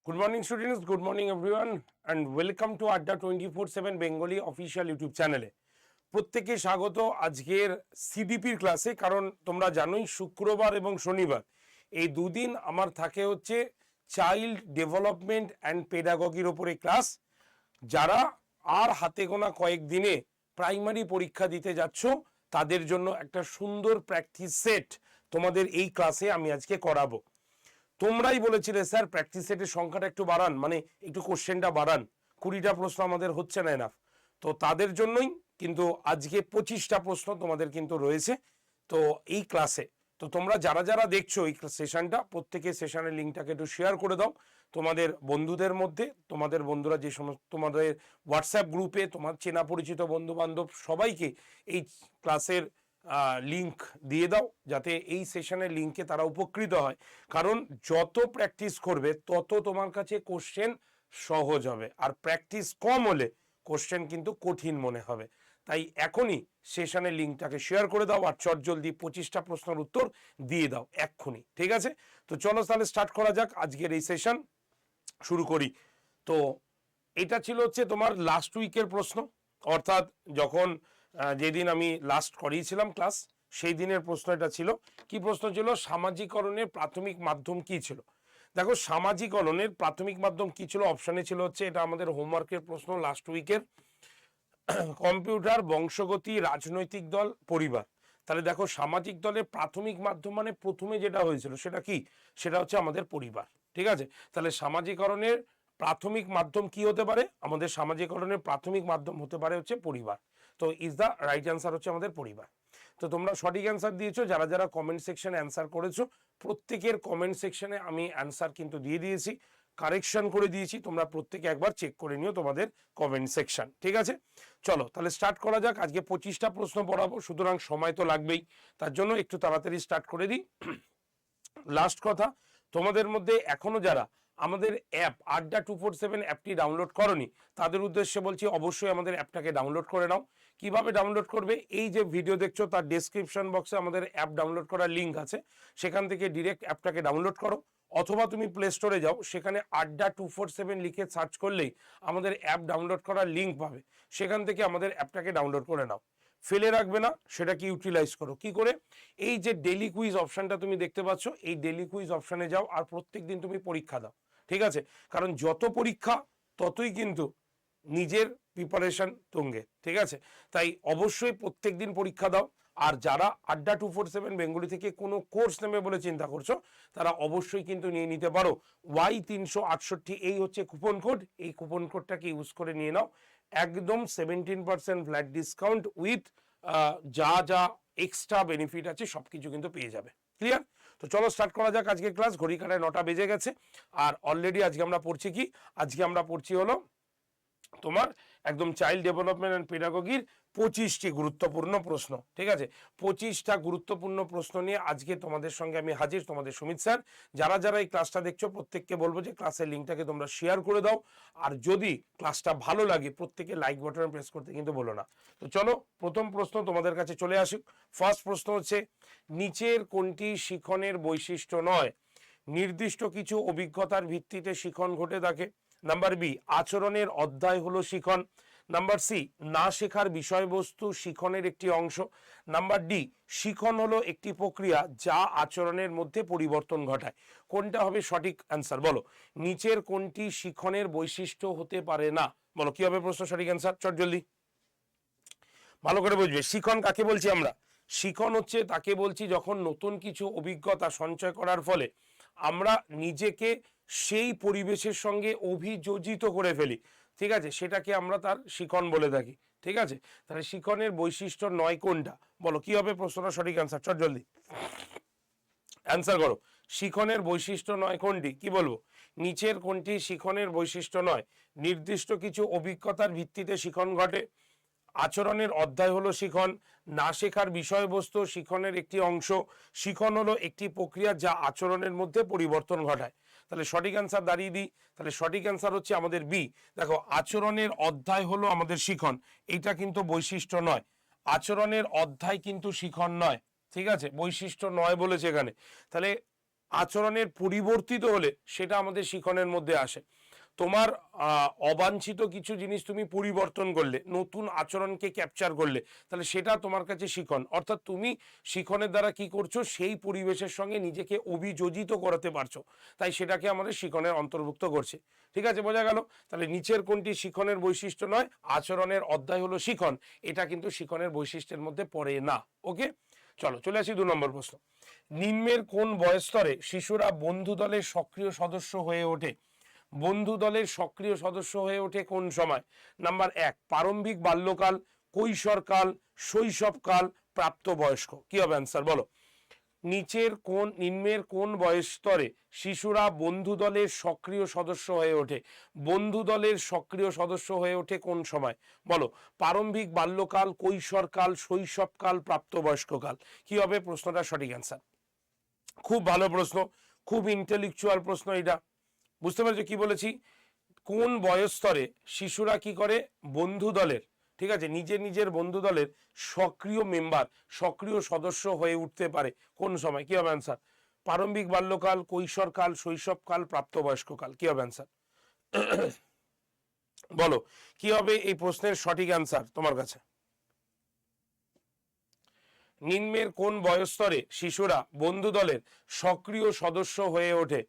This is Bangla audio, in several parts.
Good morning students, good morning everyone and welcome to Adda 24/7 Bengali official YouTube চ্যানেলে। প্রত্যেককে স্বাগত আজকের সিডিপির ক্লাসে। কারণ তোমরা জানোই শুক্রবার এবং শনিবার এই দুদিন আমার থাকে হচ্ছে চাইল্ড ডেভেলপমেন্ট অ্যান্ড পেডাগগির ওপরে ক্লাস। যারা আর হাতে গোনা কয়েকদিনে প্রাইমারি পরীক্ষা দিতে যাচ্ছ তাদের জন্য একটা সুন্দর প্র্যাকটিস সেট তোমাদের এই ক্লাসে আমি আজকে করাবো। তোমরাই বলেছিলে স্যার প্র্যাকটিস সেটের সংখ্যাটা একটু বাড়ান, মানে একটু কোশ্চেনটা বাড়ান, 20টা প্রশ্ন আমাদের হচ্ছে না এনাফ। তো তাদের জন্যই কিন্তু আজকে 25টা প্রশ্ন তোমাদের কিন্তু রয়েছে তো এই ক্লাসে। তো তোমরা যারা যারা দেখছো এই সেশনটা, প্রত্যেকে সেশনের লিঙ্কটাকে একটু শেয়ার করে দাও তোমাদের বন্ধুদের মধ্যে। তোমাদের বন্ধুরা যে সমস্ত তোমাদের হোয়াটসঅ্যাপ গ্রুপে তোমার চেনা পরিচিত বন্ধু বান্ধব সবাইকে এই ক্লাসের লিঙ্ক দিয়ে দাও, যাতে এই সেশনের লিঙ্কে তারা উপকৃত হয়। কারণ যত প্র্যাকটিস করবে তত তোমার কাছে কোশ্চেন সহজ হবে, আর প্র্যাকটিস কম হলে কোশ্চেন কিন্তু কঠিন মনে হবে। তাই এখনই সেশনের লিঙ্কটাকে শেয়ার করে দাও আর চটজলদি 25টা প্রশ্নের উত্তর দিয়ে দাও এক্ষুনি, ঠিক আছে? তো চলো তাহলে স্টার্ট করা যাক আজকের এই সেশন, শুরু করি। তো এটা ছিল হচ্ছে তোমার লাস্ট উইকের প্রশ্ন, অর্থাৎ যখন যেদিন আমি লাস্ট করিয়েছিলাম ক্লাস সেই দিনের প্রশ্ন এটা ছিল। কি প্রশ্ন ছিল? সামাজিকরণের প্রাথমিক মাধ্যম কি ছিল। দেখো সামাজিকরণের প্রাথমিক মাধ্যম কি ছিল, অপশানে ছিল হচ্ছে, এটা আমাদের হোমওয়ার্কের প্রশ্ন লাস্ট উইকের, কম্পিউটার, বংশগতি, রাজনৈতিক দল, পরিবার। তাহলে দেখো সামাজিক দলের প্রাথমিক মাধ্যম মানে প্রথমে যেটা হয়েছিল সেটা কি, সেটা হচ্ছে আমাদের পরিবার, ঠিক আছে? তাহলে সামাজিকরণের প্রাথমিক মাধ্যম কি হতে পারে? আমাদের সামাজিকরণের প্রাথমিক মাধ্যম হতে পারে হচ্ছে পরিবার। তো ইজ দ্য রাইট অ্যান্সার হচ্ছে আমাদের পরিবার। তো তোমরা সঠিক অ্যান্সার দিয়েছো। যারা যারা কমেন্ট সেকশনে অ্যান্সার করেছো প্রত্যেকের কমেন্ট সেকশনে আমি অ্যান্সার কিন্তু দিয়ে দিয়েছি, কারেকশন করে দিয়েছি। তোমরা প্রত্যেকে একবার চেক করে নিও তোমাদের কমেন্ট সেকশন, ঠিক আছে? চলো তাহলে স্টার্ট করা যাক। আজকে 25টা প্রশ্ন পড়াবো, সুতরাং সময় তো লাগবেই, তার জন্য একটু তাড়াতাড়ি স্টার্ট করে দিই। লাস্ট কথা, তোমাদের মধ্যে এখনো যারা আমাদের অ্যাপ আড্ডা 247 অ্যাপটি ডাউনলোড করনি তাদের উদ্দেশ্যে বলছি, অবশ্যই আমাদের অ্যাপটাকে ডাউনলোড করে নাও। কিভাবে ডাউনলোড করবে? এই যে ভিডিও দেখছো তার ডেসক্রিপশন বক্সে আমাদের অ্যাপ ডাউনলোড করার লিঙ্ক আছে, সেখান থেকে ডিরেক্ট অ্যাপটাকে ডাউনলোড করো। অথবা তুমি প্লে স্টোরে যাও, সেখানে আড্ডা 247 লিখে সার্চ করলেই আমাদের অ্যাপ ডাউনলোড করার লিঙ্ক পাবে, সেখান থেকে আমাদের অ্যাপটাকে ডাউনলোড করে নাও। ফেলে রাখবে না, সেটাকে ইউটিলাইজ করো। কি করে? এই যে ডেলি কুইজ অপশানটা তুমি দেখতে পাচ্ছ, এই ডেলি কুইজ অপশানে যাও আর প্রত্যেক দিন তুমি পরীক্ষা দাও, ঠিক আছে? কারণ যত পরীক্ষা ততই কিন্তু নিজের প্রিপারেশন তুঙ্গে, ঠিক আছে? তাই অবশ্যই প্রত্যেক দিন পরীক্ষা দাও। আর যারা আড্ডা 247 বেঙ্গলি থেকে কোনো কোর্স নেবে বলে চিন্তা করছো তারা অবশ্যই কিন্তু নিয়ে নিতে পারো। Y368 এই হচ্ছে কুপন কোড, এই কুপন কোডটাকে ইউজ করে নিয়ে নাও। একদম 17% ফ্ল্যাট ডিসকাউন্ট উইথ যা যা এক্সট্রা বেনিফিট আছে সব কিছু কিন্তু পেয়ে যাবে। ক্লিয়ার? তো চলো স্টার্ট করা যাক আজকের ক্লাস। ঘড়ি কাটায় 9টা বেজে গেছে আর অলরেডি আজকে আমরা পড়ছি কি, আজকে আমরা পড়ছি হলো তোমার একদম চাইল্ড ডেভেলপমেন্ট অ্যান্ড পেডাগগির 25টি গুরুত্বপূর্ণ প্রশ্ন, ঠিক আছে? 25টা গুরুত্বপূর্ণ প্রশ্ন নিয়ে আজকে তোমাদের সঙ্গে আমি হাজির, তোমাদের সুমিত স্যার। যারা যারা এই ক্লাসটা দেখছো প্রত্যেককে বলবো যে ক্লাসের লিঙ্কটাকে তোমরা শেয়ার করে দাও, আর যদি ক্লাসটা ভালো লাগে প্রত্যেকে লাইক বাটন প্রেস করতে কিন্তু বলো না। তো চলো প্রথম প্রশ্ন তোমাদের কাছে চলে আসুক। ফার্স্ট প্রশ্ন হচ্ছে, নিচের কোনটি শিখনের বৈশিষ্ট্য নয়? নির্দিষ্ট কিছু অভিজ্ঞতার ভিত্তিতে শিখন ঘটে থাকে। নাম্বার বি, আচরণের অধ্যায় হলো শিখন। নাম্বার সি, না শেখার বিষয়বস্তু শিখনের একটি অংশ। নাম্বার ডি, শিখন হলো একটি প্রক্রিয়া যা আচরণের মধ্যে পরিবর্তন ঘটায়। কোনটা হবে সঠিক অ্যান্সার বলো? নিচের কোনটি শিখনের বৈশিষ্ট্য হতে পারে না? বলো কি হবে প্রশ্ন সঠিক অ্যান্সার? চট জলদি ভালো করে বুঝবে। শিখন কাকে বলছি আমরা? শিখন হচ্ছে তাকে বলছি যখন নতুন কিছু অভিজ্ঞতা সঞ্চয় করার ফলে আমরা নিজেকে সেই পরিবেশের সঙ্গে অভিযোজিত করে ফেলি, ঠিক আছে? সেটাকে আমরা তার শিখন বলে থাকি, ঠিক আছে? তাহলে শিখনের বৈশিষ্ট্য নয় কোনটা? বলো কি হবে প্রশ্নটা সঠিক অ্যান্সার? চট জলদি অ্যান্সার করো। শিখনের বৈশিষ্ট্য নয় কোনটি? কি বলবো? নিচের কোনটি শিখনের বৈশিষ্ট্য নয়? নির্দিষ্ট কিছু অভিজ্ঞতার ভিত্তিতে শিখন ঘটে, আচরণের অধ্যায় হলো শিখন, না শেখার বিষয়বস্তু শিখনের একটি অংশ, শিখন হলো একটি প্রক্রিয়া যা আচরণের মধ্যে পরিবর্তন ঘটায়। তাহলে সঠিক অ্যান্সার দাঁড়িয়ে দিই, তাহলে সঠিক অ্যান্সার হচ্ছে আমাদের বি। দেখো আচরণের অধ্যায় হলো আমাদের শিখন, এইটা কিন্তু বৈশিষ্ট্য নয়। আচরণের অধ্যায় কিন্তু শিখন নয়, ঠিক আছে? বৈশিষ্ট্য নয় বলেছে এখানে। তাহলে আচরণের পরিবর্তিত হলে সেটা আমাদের শিখনের মধ্যে আসে। তোমার অবাঞ্ছিত কিছু জিনিস তুমি পরিবর্তন করলে, নতুন আচরণকে ক্যাপচার করলে, তাহলে সেটা তোমার কাছে শিখন। অর্থাৎ তুমি শিখনের দ্বারা কি করছো, সেই পরিবেশের সঙ্গে নিজেকে অভিযোজিত করাতে পারছো, তাই সেটাকে আমাদের শিখনের অন্তর্ভুক্ত করছে। ঠিক আছে, বোঝা গেল? তাহলে নিচের কোনটি শিখনের বৈশিষ্ট্য নয়? আচরণের অধ্যায় হলো শিখন, এটা কিন্তু শিখনের বৈশিষ্ট্যের মধ্যে পড়ে না। ওকে, চলো চলে আসি 2 নম্বর প্রশ্ন। নিম্নের কোন বয়স স্তরে শিশুরা বন্ধু দলের সক্রিয় সদস্য হয়ে ওঠে? বন্ধু দলের সক্রিয় সদস্য হয়ে ওঠে কোন সময়? নাম্বার 1, প্রারম্ভিক বাল্যকাল, কৈশোরকাল, শৈশবকাল, প্রাপ্তবয়স্ক। কি হবে অ্যান্সার বলো? নিম্নের কোন বয়স স্তরে শিশুরা বন্ধু দলের সক্রিয় সদস্য হয়ে ওঠে? বন্ধু দলের সক্রিয় সদস্য হয়ে ওঠে কোন সময় বলো? প্রারম্ভিক বাল্যকাল, কৈশোরকাল, শৈশবকাল, প্রাপ্তবয়স্ককাল। কি হবে প্রশ্নটা সঠিক অ্যান্সার? খুব ভালো প্রশ্ন, খুব ইন্টেলেকচুয়াল প্রশ্ন এটা। বুঝতে পারছো কি বলেছি? কোন বয়স স্তরে শিশুরা কি করে বন্ধু দলের, ঠিক আছে, নিজের বন্ধু দলের সক্রিয় মেম্বার, সক্রিয় সদস্য হয়ে উঠতে পারে কোন সময়? কি হবে অ্যান্সার? প্রারম্ভিক বাল্যকাল, কৈশোরকাল, শৈশবকাল, প্রাপ্তবয়স্ককাল। কি হবে অ্যান্সার বলো? কি হবে এই প্রশ্নের সঠিক অ্যান্সার তোমার কাছে? নিম্নের কোন বয়স স্তরে শিশুরা বন্ধু দলের সক্রিয় সদস্য হয়ে ওঠে?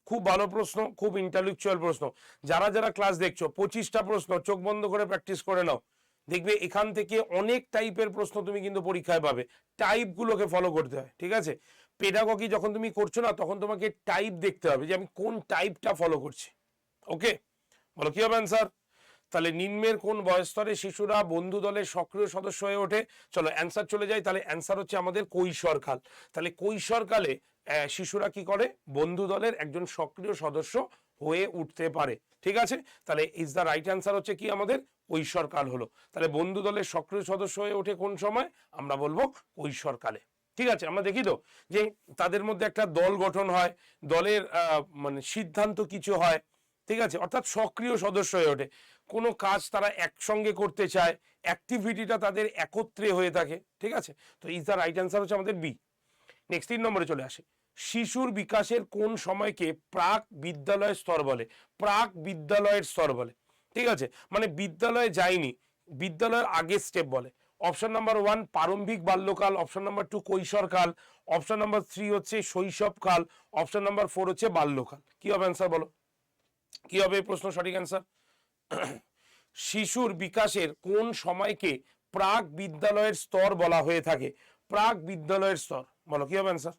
খুব ভালো প্রশ্ন, খুব ইন্টেলেকচুয়াল প্রশ্ন। যারা যারা ক্লাস দেখছো 25টা প্রশ্ন চোখ বন্ধ করে প্র্যাকটিস করে নাও, দেখবে এখান থেকে অনেক টাইপের প্রশ্ন তুমি কিন্তু পরীক্ষায় পাবে। টাইপগুলোকে ফলো করতে হয়, ঠিক আছে? পেডাগজি যখন তুমি করছো না, তখন তোমাকে টাইপ দেখতে হবে যে আমি কোন টাইপটা ফলো করছি। ওকে, বলো কি হবে অ্যান্সার? তাহলে নিম্নের কোন বয়স স্তরে শিশুরা বন্ধু দলের সক্রিয় সদস্য হয়ে ওঠে? চলো অ্যান্সার চলে যাই। তাহলে অ্যান্সার হচ্ছে আমাদের কৈশোরকাল। তাহলে কৈশোরকালে শিশুরা কি করে? বন্ধু দলের একজন সক্রিয় সদস্য হয়ে উঠতে পারে। ঠিক আছে, তাহলে ইজ দ্য রাইট অ্যান্সার হচ্ছে কি আমাদের? কৈশোরকাল হলো। তাহলে বন্ধু দলের সক্রিয় সদস্য হয়ে ওঠে কোন সময়? আমরা বলবো কৈশোরকালে। ঠিক আছে, আমরা দেখি তো যে তাদের মধ্যে একটা দল গঠন হয়, দলের মানে সিদ্ধান্ত কিছু হয়, ঠিক আছে, অর্থাৎ সক্রিয় সদস্য হয়ে ওঠে, কোনো কাজ তারা একসঙ্গে করতে চায়, অ্যাক্টিভিটিটা তাদের একত্রে হয়ে থাকে। ঠিক আছে, তো ইজ দ্য রাইট অ্যান্সার হচ্ছে আমাদের বি। নেক্সট 3 নম্বরে চলে আসে। শিশুর বিকাশের কোন সময়কে প্রাক বিদ্যালয়ের স্তর বলে? প্রাক বিদ্যালয়ের স্তর বলে। ঠিক আছে, মানে বিদ্যালয়ে যায়নি, বিদ্যালয়ের আগের স্টেপ বলে। অপশন নাম্বার 1 প্রারম্ভিক বাল্যকাল, অপশন নাম্বার 2 কৈশোরকাল, অপশন নাম্বার 3 হচ্ছে শৈশবকাল, অপশন নাম্বার 4 হচ্ছে বাল্যকাল। কি হবে অ্যান্সার বলো? কি হবে প্রশ্ন সঠিক অ্যান্সার? শিশুর বিকাশের কোন সময়কে প্রাক বিদ্যালয়ের স্তর বলা হয়ে থাকে? প্রাক বিদ্যালয়ের স্তর বলো, কি হবে অ্যান্সার?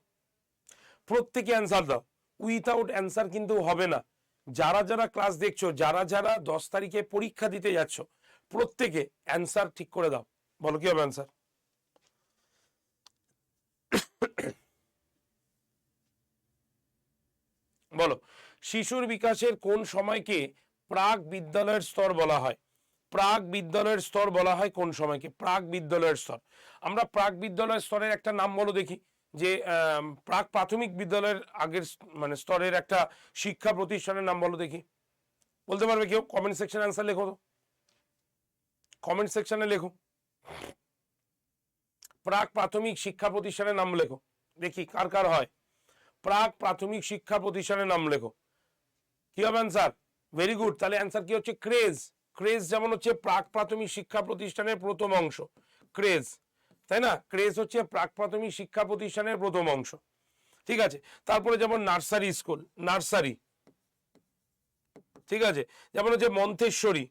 প্রত্যেকে অ্যান্সার দাও, উইথাউট অ্যান্সার কিন্তু হবে না। যারা যারা ক্লাস দেখছো, যারা যারা 10 তারিখে পরীক্ষা দিতে যাচ্ছ, প্রত্যেকে অ্যান্সার ঠিক করে দাও। বলো কি হবে অ্যান্সার? বলো, শিশুর বিকাশের কোন সময়কে প্রাক বিদ্যালয়ের স্তর বলা হয়? প্রাক বিদ্যালয়ের স্তর বলা হয় কোন সময়কে? প্রাক বিদ্যালয়ের স্তর। আমরা প্রাক বিদ্যালয়ের স্তরের একটা নাম বলো দেখি, যে প্রাক প্রাথমিক বিদ্যালয়ের আগের মানে স্তরের একটা শিক্ষা প্রতিষ্ঠানের নাম বলো দেখি। বলতে পারবে কেউ? কমেন্ট সেকশনে অ্যান্সার লেখো তো, কমেন্ট সেকশনে লেখো। প্রাক প্রাথমিক শিক্ষা প্রতিষ্ঠানের নাম লেখো দেখি কার কার হয়। প্রাক প্রাথমিক শিক্ষা প্রতিষ্ঠানের নাম লেখো। কি হবে অ্যান্সার? Very good. তাহলে অ্যান্সার কি হচ্ছে? ক্রেজ। ক্রেজ যেমন হচ্ছে প্রাক প্রাথমিক শিক্ষা প্রতিষ্ঠানের প্রথম অংশ, ক্রেজ, তাই না? ক্রেজ হচ্ছে প্রাক প্রাথমিক শিক্ষা প্রতিষ্ঠানের প্রথম অংশ। ঠিক আছে, তারপরে যেমন নার্সারি স্কুল, নার্সারি, ঠিক আছে, যেমন হচ্ছে মন্তেশ্বরী,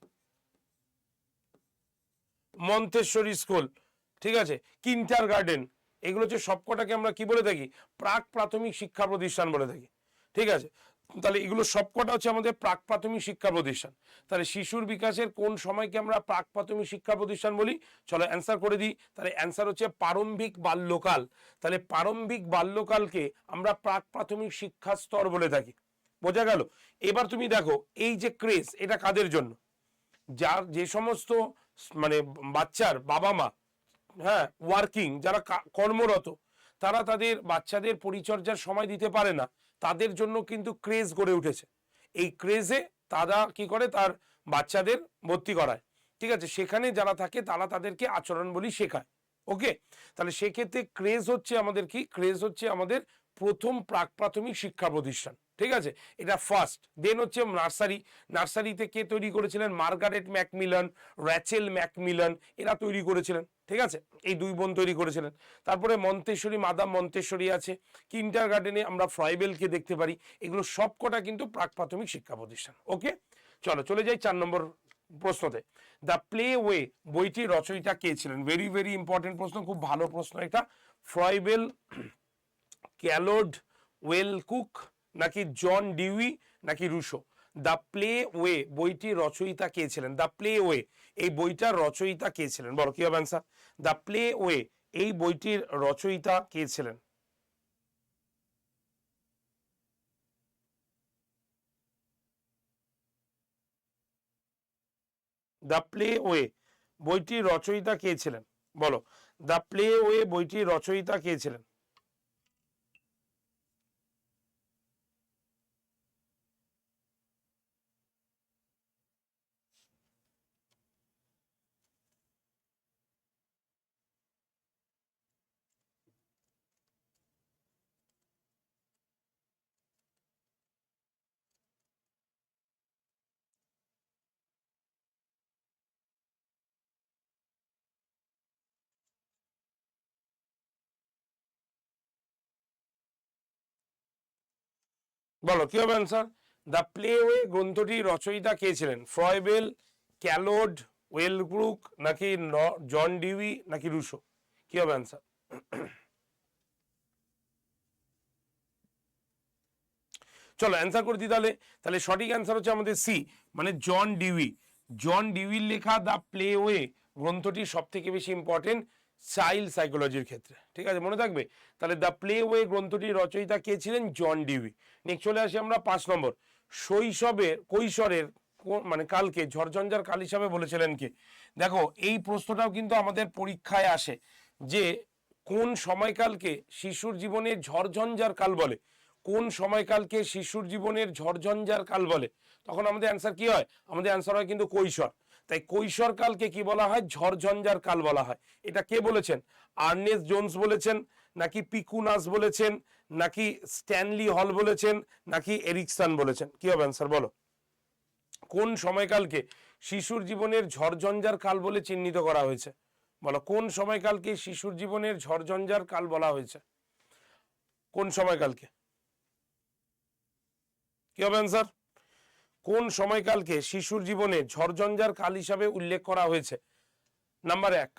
মন্তেশ্বরী স্কুল, ঠিক আছে, কিন্টার গার্ডেন, এগুলো হচ্ছে সবকটাকে আমরা কি বলে থাকি? প্রাক প্রাথমিক শিক্ষা প্রতিষ্ঠান বলে থাকি। ঠিক আছে, তাহলে এগুলো সবকটা হচ্ছে আমাদের প্রাক প্রাথমিক শিক্ষা প্রতিষ্ঠান। তাহলে শিশুর বিকাশের কোন সময়কে আমরা প্রাক প্রাথমিক শিক্ষা প্রতিষ্ঠান বলি? চলো অ্যান্সার করে দিই। তাহলে অ্যান্সার হচ্ছে প্রারম্ভিক বাল্যকাল। তাহলে প্রারম্ভিক বাল্যকালকে আমরা প্রাক প্রাথমিক শিক্ষা স্তর বলে থাকি। বোঝা গেল? এবার তুমি দেখো এই যে ক্রেজ, এটা কাদের জন্য? যার যে সমস্ত মানে বাচ্চার বাবা মা, হ্যাঁ, ওয়ার্কিং, যারা কর্মরত, তারা তাদের বাচ্চাদের পরিচর্যার সময় দিতে পারে না, তাদের জন্য কিন্তু ক্রেজ গড়ে উঠেছে। এই ক্রেজে তারা কি করে? তার বাচ্চাদের ভর্তি করায়। ঠিক আছে, সেখানে যারা থাকে তারা তাদেরকে আচরণ বলি শেখায়। ওকে, তাহলে সেক্ষেত্রে ক্রেজ হচ্ছে আমাদের কি? ক্রেজ হচ্ছে আমাদের প্রথম প্রাক প্রাথমিক শিক্ষা প্রতিষ্ঠান, ঠিক আছে, এটা ফার্স্ট। দেন হচ্ছে নার্সারি, নার্সারিতে কে তৈরি করেছিলেন? মার্গারেট ম্যাকমিলান, র্যাচেল ম্যাকমিলান, এরা তৈরি করেছিলেন, ঠিক আছে, এই দুই বোন তৈরি করেছিলেন। তারপরে মন্তেশ্বরী, মাদাম মন্তেশ্বরী আছে, কিন্ডার গার্ডেনে আমরা ফ্রয়েবেলকে দেখতে পারি, এগুলো সব কটা কিন্তু প্রাক প্রাথমিক শিক্ষা প্রতিষ্ঠান। ওকে, চলো চলে যাই 4 নম্বর প্রশ্নতে। দ্য প্লে ওয়ে বইটির রচয়িতা কে ছিলেন? ভেরি ভেরি ইম্পর্টেন্ট প্রশ্ন, খুব ভালো প্রশ্ন এটা। ফ্রয়েবেল, ক্যালোড, ওয়েল কুক, নাকি জন ডিউই, নাকি রুশো? দ্য প্লে ওয়ে বইটির রচয়িতা কে ছিলেন? দ্য প্লে ওয়ে এই বইটার রচয়িতা কে ছিলেন? বলো কি হবে অ্যান্সার? দ্য প্লে ওয়ে এই বইটির রচয়িতা কে ছিলেন? দ্য প্লে ওয়ে বইটির রচয়িতা কে ছিলেন? বলো, দ্য প্লে ওয়ে বইটির রচয়িতা কে ছিলেন? বলো কি হবে অ্যান্সার? দ্য প্লে ওয়ে গ্রন্থটির রচয়িতা কে ছিলেন? ফ্রয়েবেল, ক্যালোড, ওয়েলব্রুক, নাকি জন ডিউই, নাকি রুশো? কি হবে অ্যান্সার? চলো অ্যান্সার করে দিই তাহলে। তাহলে সঠিক অ্যান্সার হচ্ছে আমাদের সি, মানে জন ডিউই। জন ডিউইর লেখা দ্য প্লে ওয়ে গ্রন্থটি সব থেকে বেশি ইম্পর্টেন্ট চাইল্ড সাইকোলজির ক্ষেত্রে, ঠিক আছে, মনে থাকবে। তাহলে দ্য প্লে ওয়ে গ্রন্থটির রচয়িতা কে ছিলেন? John Dewey. নেক্সট চলে আসি আমরা 5 নম্বর। শৈশবের কৈশোরের মানে কালকে ঝড়ঝঞ্ঝার কাল হিসাবে বলেছিলেন কে? দেখো এই প্রশ্নটাও কিন্তু আমাদের পরীক্ষায় আসে, যে কোন সময়কালকে শিশুর জীবনে ঝড়ঝঞ্ঝার কাল বলে? কোন সময়কালকে শিশুর জীবনের ঝড়ঝঞ্ঝার কাল বলে? তখন আমাদের অ্যান্সার কি হয়? আমাদের অ্যান্সার হয় কিন্তু কৈশোর। তাই কৈশোর কালকে কি বলা হয়? ঝড়ঝঞ্ঝার কাল বলা হয়। এটা কে বলেছেন? আর্নেস্ট জোন্স বলেছেন, নাকি পিকুনাস বলেছেন, নাকি স্ট্যানলি হল বলেছেন, নাকি এরিকসন বলেছেন? কি হবে অ্যান্সার বলো? কোন সময়কালকে শিশুর জীবনের ঝড়ঝঞ্ঝার কাল বলে চিহ্নিত করা হয়েছে? বলো, কোন সময়কালকে শিশুর জীবনের ঝড়ঝঞ্ঝার কাল বলা হয়েছে? কোন সময়কালকে? কি হবে অ্যান্সার? কোন সময়কালকে শিশুর জীবনে ঝড়ঝঞ্ঝার কাল হিসাবে উল্লেখ করা হয়েছে? নাম্বার 1,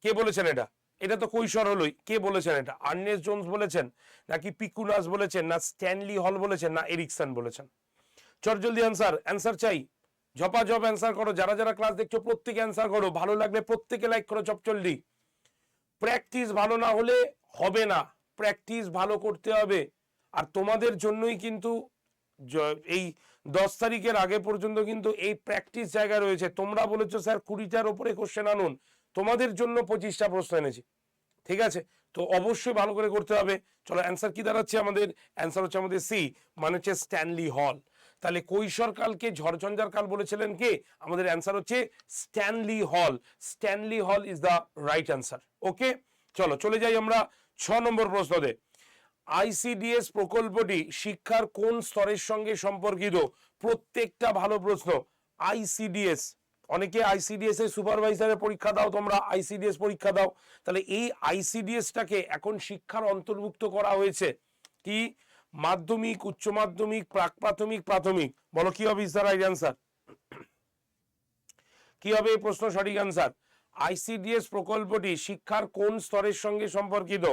কে বলেছেন এটা? এটা তো কৈশোর হলোই, কে বলেছেন এটা? আর্নেস্ট জোন্স বলেছেন, নাকি পিকুনাস বলেছেন, না স্ট্যানলি হল বলেছেন, না এরিকসন বলেছেন? চট জলদি অ্যান্সার, অ্যান্সার চাই, ঝপাঝপ অ্যান্সার করো। যারা যারা ক্লাস দেখছো প্রত্যেকে অ্যান্সার করো, ভালো লাগলে প্রত্যেকে লাইক করো চপ জলদি। প্র্যাকটিস ভালো না হলে হবে না, প্র্যাকটিস ভালো করতে হবে। আর তোমাদের জন্যই কিন্তু এই 10 তারিখের আগে পর্যন্ত কিন্তু এই প্র্যাকটিস জায়গা রয়েছে। তোমরা বলেছো স্যার 20টার উপরে কোশ্চেন আনুন, তোমাদের জন্য 25টা প্রশ্ন এনেছি, ঠিক আছে, তো অবশ্যই ভালো করে করতে হবে। চলো অ্যান্সার কি দাঁড়াচ্ছে আমাদের? অ্যান্সার হচ্ছে আমাদের সি, মানে হচ্ছে স্ট্যানলি হল। তাহলে কৈশোরকালকে ঝড়ঝঞ্ঝার কাল বলেছিলেন কে? আমাদের অ্যান্সার হচ্ছে স্ট্যানলি হল। স্ট্যানলি হল ইজ দ্য রাইট অ্যান্সার। ওকে, চলো চলে যাই আমরা 6 নম্বর প্রশ্নতে। আইসিডিএস প্রকল্পটি শিক্ষার কোন স্তরের সঙ্গে সম্পর্কিত? প্রত্যেকটা ভালো প্রশ্ন। আইসিডিএস, অনেকে আইসিডিএস এর সুপারভাইজারের পরীক্ষা দাও, তোমরা আইসিডিএস পরীক্ষা দাও, তাহলে এই আইসিডিএসটাকে এখন শিক্ষার অন্তর্ভুক্ত করা হয়েছে কি? মাধ্যমিক, উচ্চ মাধ্যমিক, প্রাক প্রাথমিক, প্রাথমিক? বলো কি হবে ইজ দ্য রাইট অ্যান্সার? কি হবে এই প্রশ্ন সঠিক অ্যান্সার? আইসিডিএস প্রকল্পটি শিক্ষার কোন স্তরের সঙ্গে সম্পর্কিত?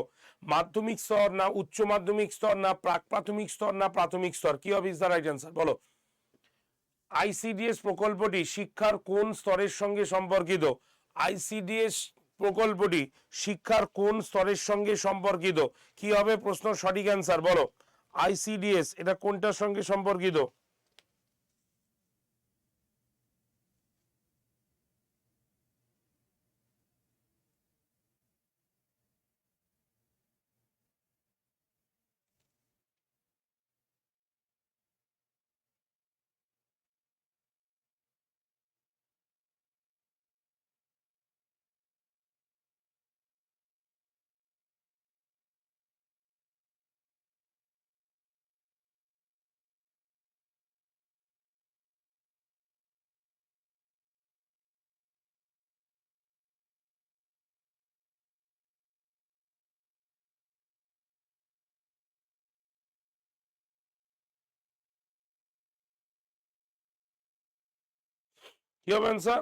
মাধ্যমিক স্তর, না উচ্চ মাধ্যমিক স্তর, না প্রাক প্রাথমিক স্তর, না প্রাথমিক স্তর? কি হবে ইজ দ্য রাইট অ্যান্সার বলো? আইসিডিএস প্রকল্পটি শিক্ষার কোন স্তরের সঙ্গে সম্পর্কিত? আইসিডিএস প্রকল্পটি শিক্ষার কোন স্তরের সঙ্গে সম্পর্কিত? কি হবে প্রশ্ন সঠিক অ্যান্সার বলো? আইসিডিএস এটা কোনটার সঙ্গে সম্পর্কিত? কি হবে অ্যান্সার?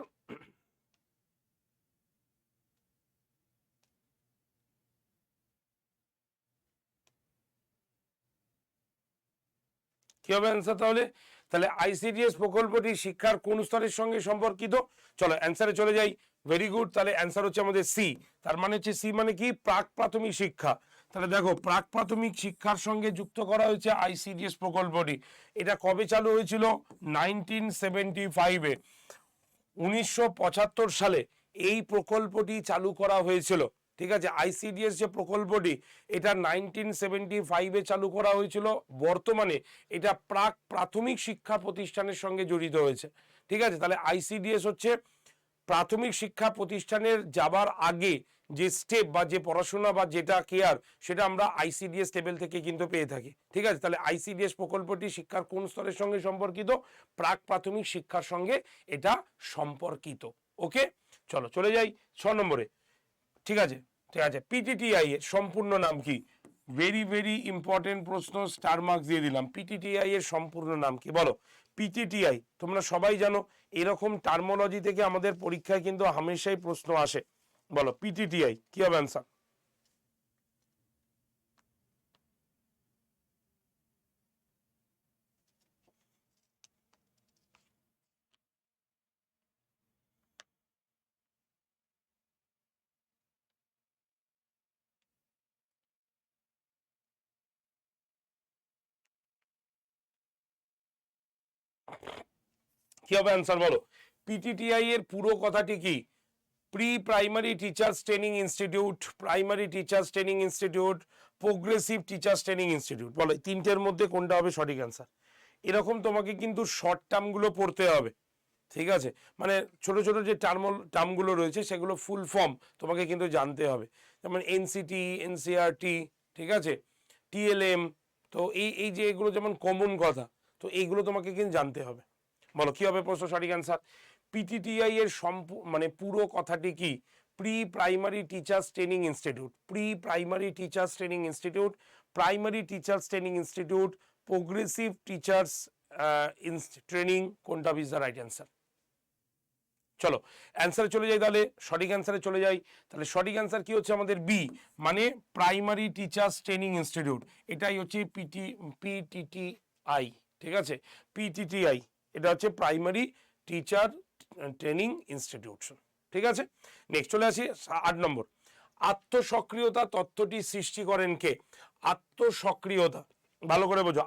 কি হবে অ্যান্সার তাহলে? তাহলে আইসিডিএস প্রকল্পটি শিক্ষার কোন স্তরের সঙ্গে সম্পর্কিত? চলো অ্যান্সারে চলে যাই। ভেরি গুড, তাহলে অ্যান্সার হচ্ছে আমাদের সি। তার মানে হচ্ছে সি মানে কি? প্রাক প্রাথমিক শিক্ষা। তাহলে দেখো, প্রাক প্রাথমিক শিক্ষার সঙ্গে যুক্ত করা হয়েছে আইসিডিএস প্রকল্পটি। এটা কবে চালু হয়েছিল? 1975-এ, 1975 সালে এই প্রকল্পটি চালু করা হয়েছিল। ঠিক আছে, আইসিডিএস যে প্রকল্পটি এটা 1975-এ চালু করা হয়েছিল। বর্তমানে এটা প্রাক প্রাথমিক শিক্ষা প্রতিষ্ঠানের সঙ্গে জড়িত হয়েছে। ঠিক আছে, তাহলে আইসিডিএস হচ্ছে প্রাথমিক শিক্ষা প্রতিষ্ঠানের যাবার আগে যে স্টেপ বা যে পড়াশোনা বা যেটা কেয়ার, সেটা আমরা আইসিডিএস লেভেল থেকে কিন্তু পেয়ে থাকি। ঠিক আছে, তাহলে আইসিডিএস প্রকল্পটি শিক্ষার কোন স্তরের সঙ্গে সম্পর্কিত? প্রাক প্রাথমিক শিক্ষার সঙ্গে এটা সম্পর্কিত। ওকে, চলো চলে যাই 6 নম্বরে। ঠিক আছে, ঠিক আছে, পিটিটিআই এর সম্পূর্ণ নাম কি? ভেরি ভেরি ইম্পর্টেন্ট প্রশ্ন, স্টার মার্কস দিয়ে দিলাম। পিটিটিআই এর সম্পূর্ণ নাম কি বলো? পিটিটিআই তোমরা সবাই জানো, এরকম টার্মোলজি থেকে আমাদের পরীক্ষায় কিন্তু হামেশাই প্রশ্ন আসে। বলো পিটিটিআই কি হবে অ্যান্সার? কি হবে অ্যান্সার বলো? পিটিটিআই এর পুরো কথাটি কি? Pre primary teachers training institute, primary teachers training institute, progressive teachers training institute. বলো তিনটের মধ্যে কোনটা হবে সঠিক অ্যান্সার? এরকম তোমাকে কিন্তু শর্ট টার্মগুলো পড়তে হবে। ঠিক আছে, মানে ছোট ছোট যে টার্মগুলো রয়েছে সেগুলো ফুল ফর্ম তোমাকে কিন্তু জানতে হবে। যেমন এনসিটি, এনসিআরটি, ঠিক আছে, টিএলএম। তো এই এই যে এগুলো যেমন কমন কথা, তো এইগুলো তোমাকে কিন্তু জানতে হবে। বলো কি হবে প্রশ্ন সঠিক অ্যান্সার? পিটিটিআই এর মানে পুরো কথাটি কি? Pre primary teachers training institute, pre primary teachers training institute, primary teachers training institute, progressive teachers training, কোনটা ইজ দ্য রাইট অ্যান্সার? চলো অ্যান্সারে চলে যাই, তাহলে সঠিক অ্যান্সারে চলে যাই। তাহলে সঠিক অ্যান্সার কি হচ্ছে আমাদের? বি, মানে প্রাইমারি টিচার্স ট্রেনিং ইনস্টিটিউট। এটাই হচ্ছে পিটিটিআই। ঠিক আছে, পিটিটিআই এটা হচ্ছে প্রাইমারি টিচার ট্রেনিং ইনস্টিটিউশন। ঠিক আছে, নেক্সট চলে আসি 8 নম্বর। আত্মসক্রিয়তা তত্ত্বটি সৃষ্টি করেন কে? আত্মসক্রিয়তা ভালো করে বোঝো।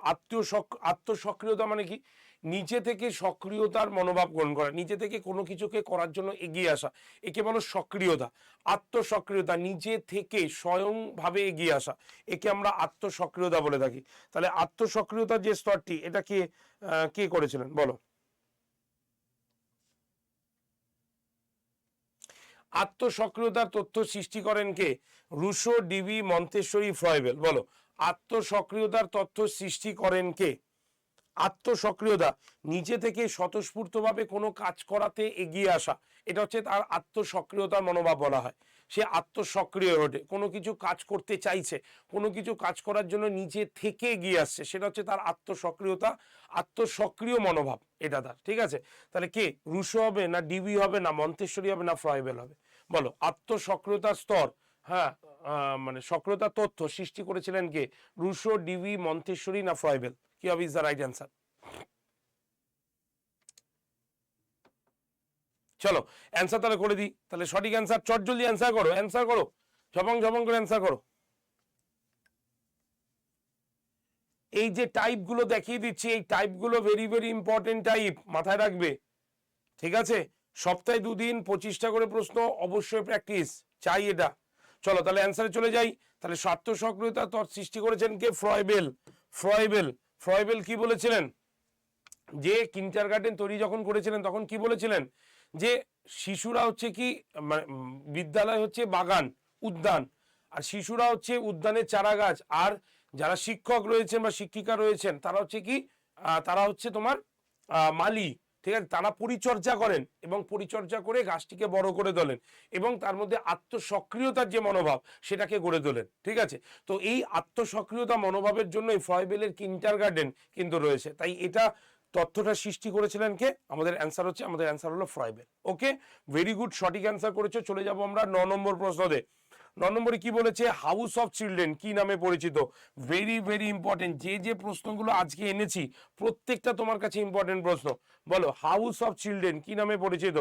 আত্মসক্রিয়তা মানে কি? নিচে থেকে সক্রিয়তার মনোভাব গ্রহণ করা, নিচে থেকে কোনো কিছুকে করার জন্য এগিয়ে আসা, একে বলো সক্রিয়তা। আত্মসক্রিয়তা, নিজে থেকে স্বয়ংভাবে এগিয়ে আসা, একে আমরা আত্মসক্রিয়তা বলে থাকি। তাহলে আত্মসক্রিয়তার যে স্তরটি, এটা কে কে করেছিলেন বলো? আত্মসক্রিয়তার তথ্য সৃষ্টি করেন কে? Rousseau, Dewey, Montessori, Froebel. বলো আত্মসক্রিয়তার তথ্য সৃষ্টি করেন কে? আত্মসক্রিয়তা, নিজে থেকে স্বতঃস্ফূর্তভাবে কোনো কাজ করাতে এগিয়ে আসা, এটা হচ্ছে তার আত্মসক্রিয়তার মনোভাব বলা হয়। সে আত্মসক্রিয় ওঠে, কোনো কিছু কাজ করতে চাইছে, কোনো কিছু কাজ করার জন্য নিজে থেকে এগিয়ে আসছে, সেটা হচ্ছে তার আত্মসক্রিয়তা, আত্মসক্রিয় মনোভাব এটা তার। ঠিক আছে, তাহলে কে? রুশো হবে না ডিবি হবে না মন্তেশ্বরী হবে না ফ্রয়েবেল হবে? বলো আত্মসক্রিয়তার স্তর, হ্যাঁ, মানে সক্রিয়তার তথ্য সৃষ্টি করেছিলেন কে? রুশো, ডিবি, মন্তেশ্বরী না ফ্রয়েবেল? কি হবে ইজ দ্য রাইট অ্যান্সার? চলো অ্যান্সার তাহলে করে দিই। তাহলে সঠিক অ্যান্সার, চট জলদি অ্যান্সার করো, অ্যান্সার করো, ঝপং ঝপং করে অ্যান্সার করো। এই যে টাইপগুলো দেখিয়ে দিচ্ছি, এই টাইপগুলো ভেরি ভেরি ইম্পর্টেন্ট টাইপ, মাথায় রাখবে। ঠিক আছে, সপ্তাহে 2 দিন 25টা করে প্রশ্ন, অবশ্যই প্র্যাকটিস চাই এটা। চলো তাহলে অ্যান্সারে চলে যাই। তাহলে স্বার্থসক্রিয়তা সৃষ্টি করেছেন কে? ফ্রয়েবেল। ফ্রয়েবেল, ফ্রয়েবেল কি বলেছিলেন? যে কিন্ডার গার্ডেন তৈরি যখন করেছিলেন তখন কি বলেছিলেন? যে শিশুরা হচ্ছে কি, মানে বিদ্যালয় হচ্ছে বাগান, উদ্যান, আর শিশুরা হচ্ছে উদ্যানের চারা গাছ, আর যারা শিক্ষক রয়েছেন বা শিক্ষিকা রয়েছেন তারা হচ্ছে কি, তারা হচ্ছে তোমার মালি। ঠিক আছে, তারা পরিচর্যা করেন এবং পরিচর্যা করে গাছটিকে বড় করে তোলেন এবং তার মধ্যে আত্মসক্রিয়তার যে মনোভাব সেটাকে গড়ে তোলেন। ঠিক আছে, তো এই আত্মসক্রিয়তা মনোভাবের জন্যই ফ্রয়েবেলের কিন্ডার গার্ডেন কিন্তু রয়েছে। তাই এটা তথ্যটা সৃষ্টি করেছিলেন কে? আমাদের অ্যান্সার হলো ফ্রয়েবেল। ওকে, ভেরি গুড, সঠিক অ্যান্সার করেছো। চলে যাব আমরা 9 নম্বর প্রশ্নতে। 9 নম্বরে কি বলেছে? হাউস অফ চিলড্রেন কি নামে পরিচিত? ভেরি ভেরি ইম্পর্টেন্ট, যে প্রশ্নগুলো আজকে এনেছি প্রত্যেকটা তোমার কাছে ইম্পর্টেন্ট প্রশ্ন। বলো, হাউস অফ চিলড্রেন কি নামে পরিচিত?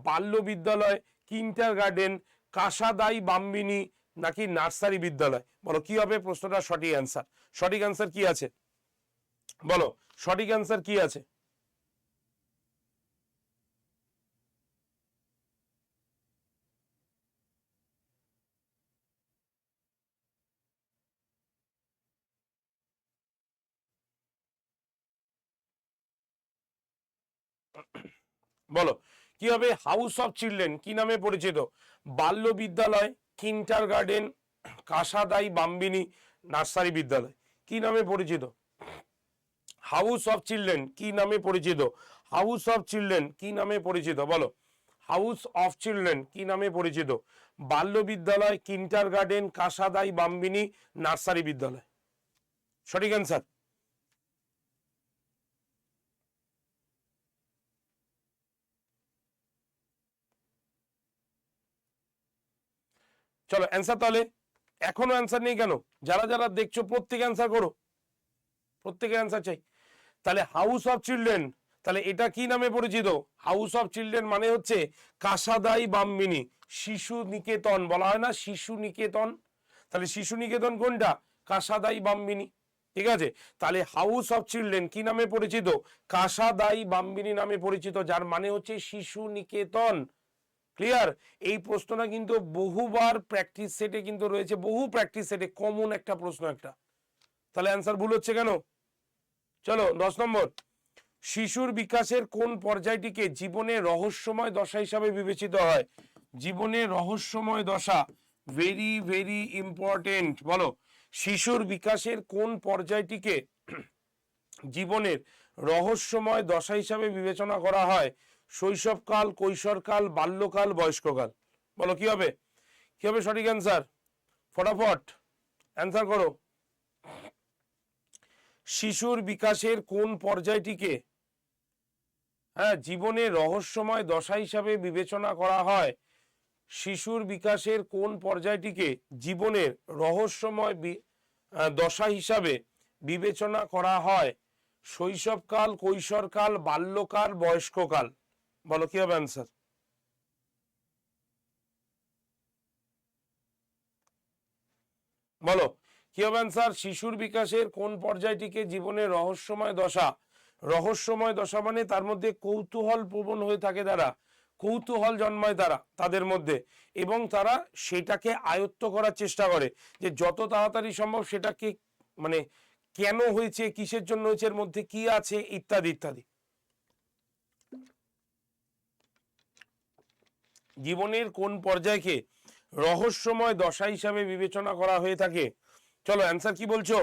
বাল্য বিদ্যালয়, কিন্ডার গার্ডেন, কাসাদাই বাম্বিনী, নাকি নার্সারি বিদ্যালয়? বলো কি হবে প্রশ্নটা সঠিক অ্যান্সার? সঠিক অ্যান্সার কি আছে বলো, সঠিক অ্যান্সার কি আছে? বলো কি হবে? হাউস অফ চিলড্রেন কি নামে পরিচিত? বাল্য বিদ্যালয়, কিন্ডার গার্ডেন, কাসাদাই বাম্বিনী, নার্সারি বিদ্যালয়, কি নামে পরিচিত? হাউস অফ চিলড্রেন কি নামে পরিচিত? হাউস অফ চিলড্রেন কি নামে পরিচিত? বলো, হাউস অফ চিলড্রেন কি নামে পরিচিত? বাল্য বিদ্যালয়, কিন্ডার গার্ডেন, কাসাদাই বাম্বিনী, নার্সারি বিদ্যালয়? সঠিক অ্যান্সার? চলো অ্যান্সার তাহলে। এখনো অ্যান্সার নেই কেন? যারা যারা দেখছো প্রত্যেকে অ্যান্সার করো, প্রত্যেকের অ্যান্সার চাই। তাহলে হাউস অফ চিলড্রেন, তাহলে এটা কি নামে পরিচিত? হাউস অফ চিলড্রেন মানে হচ্ছে কাসাদাই বাম্বিনী, শিশু নিকেতন বলা হয় না, শিশু নিকেতন। তাহলে শিশু নিকেতন কোনটা? কাসাদাই বাম্বিনী। ঠিক আছে, তাহলে হাউস অফ চিলড্রেন কি নামে পরিচিত? কাসাদাই বাম্বিনী নামে পরিচিত, যার মানে হচ্ছে শিশু নিকেতন। ক্লিয়ার? এই প্রশ্নটা কিন্তু বহুবার প্র্যাকটিস সেটে কিন্তু রয়েছে, বহু প্র্যাকটিস সেটে কমন একটা প্রশ্ন একটা। তাহলে অ্যান্সার ভুল হচ্ছে কেন? চলো 10 নম্বর, শিশুর বিকাশের কোন পর্যায়টিকে জীবনের রহস্যময় দশা হিসাবে বিবেচিত হয়? জীবনের রহস্যময় দশা, ভেরি ভেরি ইম্পর্টেন্ট। বলো, শিশুর বিকাশের কোন পর্যায়টিকে জীবনের রহস্যময় দশা হিসাবে বিবেচনা করা হয়? শৈশবকাল, কৈশোরকাল, বাল্যকাল, বয়স্ককাল? বলো কি হবে? কি হবে সঠিক অ্যান্সার? ফটাফট অ্যান্সার করো। শিশুর বিকাশের কোন পর্যায়টিকে জীবনের রহস্যময় দশা হিসাবে বিবেচনা করা হয়? শিশুর বিকাশের কোন পর্যায়টিকে জীবনের রহস্যময় দশা হিসাবে বিবেচনা করা হয়? শৈশবকাল, কৈশোরকাল, বাল্যকাল, বয়স্ককাল? বলো কি হবে অ্যান্সার? বলো কি হবে অ্যান্সার? শিশুর বিকাশের কোন পর্যায়টিকে জীবনের রহস্যময় দশা, রহস্যময় দশা মানে তার মধ্যে কৌতূহল প্রবণ হয়ে থাকে তারা, কৌতূহল জন্মায় তাদের মধ্যে, এবং তারা সেটাকে আয়ত্ত করার চেষ্টা করে যে যত তাড়াতাড়ি সম্ভব সেটাকে, মানে কেন হয়েছে, কিসের জন্য হয়েছে, এর মধ্যে কি আছে, ইত্যাদি ইত্যাদি। জীবনের কোন পর্যায়কে রহস্যময় দশা হিসাবে বিবেচনা করা হয়ে থাকে? চলো অ্যান্সার কি বলছো?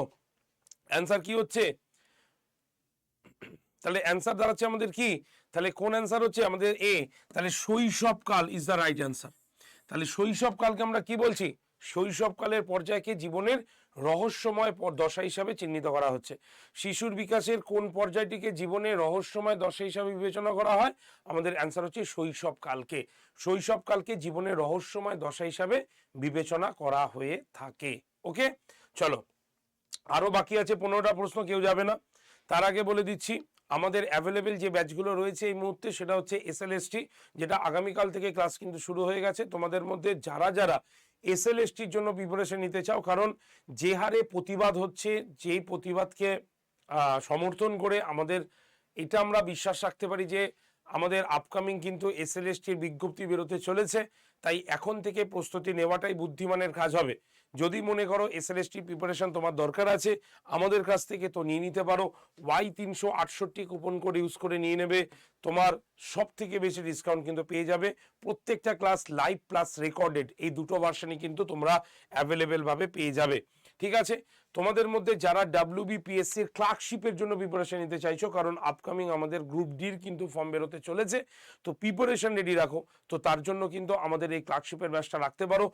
অ্যান্সার কি হচ্ছে? তাহলে অ্যান্সার দাঁড়াচ্ছে আমাদের কি? তাহলে কোন অ্যান্সার হচ্ছে আমাদের এ? তাহলে শৈশবকাল ইজ দ্য রাইট অ্যান্সার। তাহলে শৈশবকালকে আমরা কি বলছি? শৈশবকালের পর্যায়কে জীবনের রহস্যময় দশা হিসাবে চিহ্নিত করা হচ্ছে। শিশুর বিকাশের কোন পর্যায়টিকে জীবনের রহস্যময় দশা হিসাবে বিবেচনা করা হয়? আমাদের অ্যান্সার হচ্ছে শৈশবকালকে। শৈশবকালকে জীবনের রহস্যময় দশা হিসাবে বিবেচনা করা হয়ে থাকে। ওকে, চলো আরো বাকি আছে 15টা প্রশ্ন, কেউ যাবে না। তার আগে বলে দিচ্ছি আমাদের অ্যাভেলেবেল যে ব্যাচগুলো রয়েছে এই মুহূর্তে, সেটা হচ্ছে এসএলএসটি, যেটা আগামীকাল থেকে ক্লাস কিন্তু শুরু হয়ে গেছে। তোমাদের মধ্যে যারা যারা এসএলএসটির জন্য প্রিপারেশন নিতে চাও, কারণ যে হারে প্রতিবাদ হচ্ছে, যেই প্রতিবাদকে সমর্থন করে আমাদের এটা আমরা বিশ্বাস রাখতে পারি যে আমাদের আপকামিং কিন্তু এসএলএসটির বিজ্ঞপ্তি বেরোতে চলেছে, তাই এখন থেকে প্রস্তুতি নেওয়াটাই বুদ্ধিমানের কাজ হবে। যদি মনে করো এসএলএসটি প্রিপারেশন তোমার দরকার আছে আমাদের কাছ থেকে, তো নিয়ে নিতে পারো। Y368 কুপন কোড ইউজ করে নিয়ে নেবে, তোমার সব থেকে বেশি ডিসকাউন্ট কিন্তু পেয়ে যাবে। প্রত্যেকটা ক্লাস লাইভ প্লাস রেকর্ডেড, এই দুটো ভার্সনই কিন্তু তোমরা অ্যাভেলেবেল ভাবে পেয়ে যাবে। ঠিক আছে, তোমাদের মধ্যে যারা WBPSCর ক্লার্কশিপের জন্য প্রিপারেশন নিতে চাইছো, কারণ আপকামিং আমাদের গ্রুপ ডির কিন্তু ফর্ম বেরোতে চলেছে, তো প্রিপারেশন রেডি রাখো, তো তার জন্য কিন্তু আমাদের এই ক্লার্কশিপের ব্যাচটা রাখতে পারো।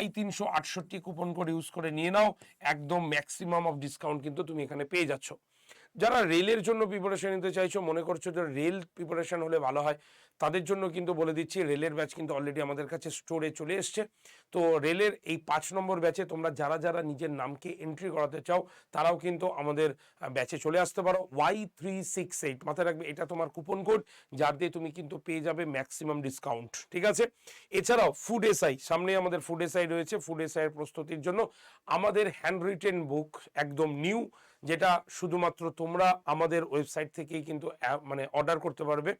Y368 কুপন কোড ইউজ করে নিয়ে নাও, একদম ম্যাক্সিমাম অফ ডিসকাউন্ট কিন্তু তুমি এখানে পেয়ে যাচ্ছ। যারা রেলের জন্য প্রিপারেশন নিতে চাইছো, মনে করছো যে রেল প্রিপারেশন হলে ভালো হয়, তাদের জন্য কিন্তু বলে দিচ্ছি রেলের ব্যাচ কিন্তু অলরেডি আমাদের কাছে স্টোরে চলে এসছে। তো রেলের এই 5 নম্বর ব্যাচে তোমরা যারা যারা নিজের নামকে এন্ট্রি করাতে চাও তারাও কিন্তু আমাদের ব্যাচে চলে আসতে পারো। Y368 মাথায় রাখবে, এটা তোমার কুপন কোড, যার দিয়ে তুমি কিন্তু পেয়ে যাবে ম্যাক্সিমাম ডিসকাউন্ট, ঠিক আছে। এছাড়াও ফুড এসআই, সামনে আমাদের ফুড এসআই রয়েছে। ফুড এসআই এর প্রস্তুতির জন্য আমাদের হ্যান্ড রিটেন বুক একদম নিউ, যেটা শুধুমাত্র তোমরা আমাদের ওয়েবসাইট থেকেই কিন্তু মানে অর্ডার করতে পারবে।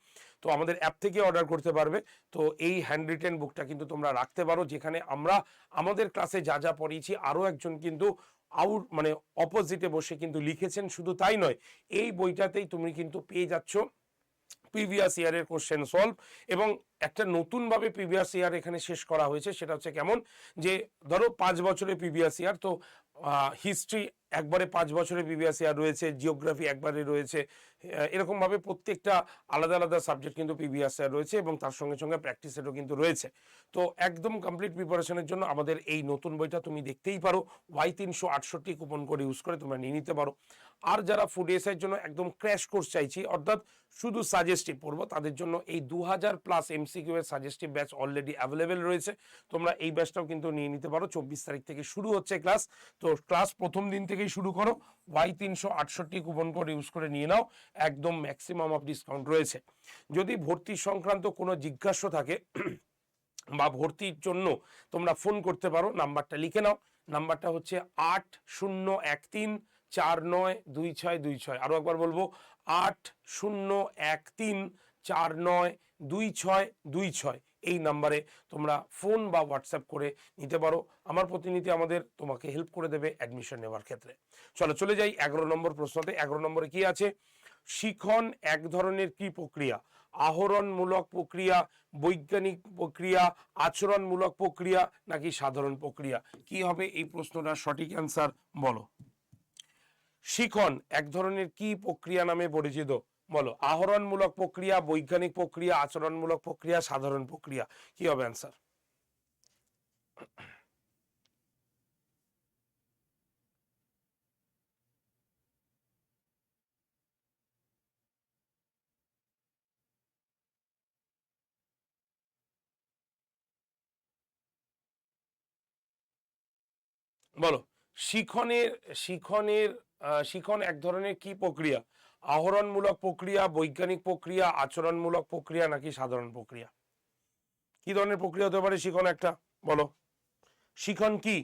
তো আমাদের অ্যাপ থেকে অর্ডার করতে পারবে। তো এই হ্যান্ড রিটেন বুকটা কিন্তু তোমরা রাখতে পারো, যেখানে আমরা আমাদের ক্লাসে যা যা পড়িয়েছি আরও একজন কিন্তু মানে অপোজিটে বসে কিন্তু লিখেছেন। শুধু তাই নয়, এই বইটাতেই তুমি কিন্তু পেয়ে যাচ্ছ প্রিভিয়াস ইয়ারের কোশ্চেন সলভ, এবং একটা নতুনভাবে প্রিভিয়াস ইয়ার এখানে শেষ করা হয়েছে। সেটা হচ্ছে কেমন, যে ধরো 5 বছরের প্রিভিয়াস ইয়ার, তো হিস্ট্রি একবারে 5 বছরের প্রিভিয়াস ইয়ার রয়েছে, জিওগ্রাফি একবারে রয়েছে, এরকমভাবে প্রত্যেকটা আলাদা আলাদা সাবজেক্ট কিন্তু প্রিভিয়াস ইয়ার রয়েছে, এবং তার সঙ্গে সঙ্গে প্র্যাকটিসেরও কিন্তু রয়েছে। তো একদম কমপ্লিট প্রিপারেশনের জন্য আমাদের এই নতুন বইটা তুমি দেখতেই পারো। Y368 কুপন কোড ইউজ করে তোমরা নিয়ে নিতে পারো। আর যারা ফুড এসআইয়ের জন্য একদম ক্র্যাশ কোর্স চাইছি, অর্থাৎ শুধু সাজেস্টিভ পড়বো, তাদের জন্য এই 2000+ MCQ এর সাজেস্টিভ ব্যাচ অলরেডি অ্যাভেলেবেল রয়েছে। তোমরা এই ব্যাচটাও কিন্তু নিয়ে নিতে পারো। 24 তারিখ থেকে শুরু হচ্ছে ক্লাস। তো ক্লাস প্রথম দিন থেকেই শুরু করো। Y368 কুপন কোড ইউজ করে নিয়ে নাও, একদম ম্যাক্সিমাম অফ ডিসকাউন্ট রয়েছে। যদি ভর্তি সংক্রান্ত কোনো জিজ্ঞাসা থাকে বা ভর্তির জন্য তোমরা ফোন করতে পারো, নাম্বারটা লিখে নাও। নাম্বারটা হচ্ছে 8013492626। আরো একবার বলবো, 8013492626। এই নাম্বারে তোমরা ফোন বা হোয়াটসঅ্যাপ করে নিতে পারো। আমার প্রতিনিধি তোমাকে হেল্প করে দেবে অ্যাডমিশন নেওয়ার ক্ষেত্রে। চলে যাই 11 নম্বর প্রশ্নতে। 11 নম্বরে কি আছে? শিখন এক ধরনের কি প্রক্রিয়া? আহরণমূলক প্রক্রিয়া, বৈজ্ঞানিক প্রক্রিয়া, আচরণমূলক প্রক্রিয়া, নাকি সাধারণ প্রক্রিয়া? কি হবে এই প্রশ্নটার সঠিক অ্যান্সার বলো। শিখন এক ধরনের কি প্রক্রিয়া নামে পরিচিত? বলো, আহরণমূলক প্রক্রিয়া, বৈজ্ঞানিক প্রক্রিয়া, আচরণমূলক প্রক্রিয়া, সাধারণ প্রক্রিয়া। কি হবে অ্যান্সার? বলো, শিখনের শিখনের শিখন এক ধরনের কি প্রক্রিয়া? আহরণমূলক প্রক্রিয়া, বৈজ্ঞানিক প্রক্রিয়া, আচরণমূলক প্রক্রিয়া, নাকি সাধারণ প্রক্রিয়া? কি ধরনের প্রক্রিয়া হতে পারে শিখন একটা? বলো, শিখন কি?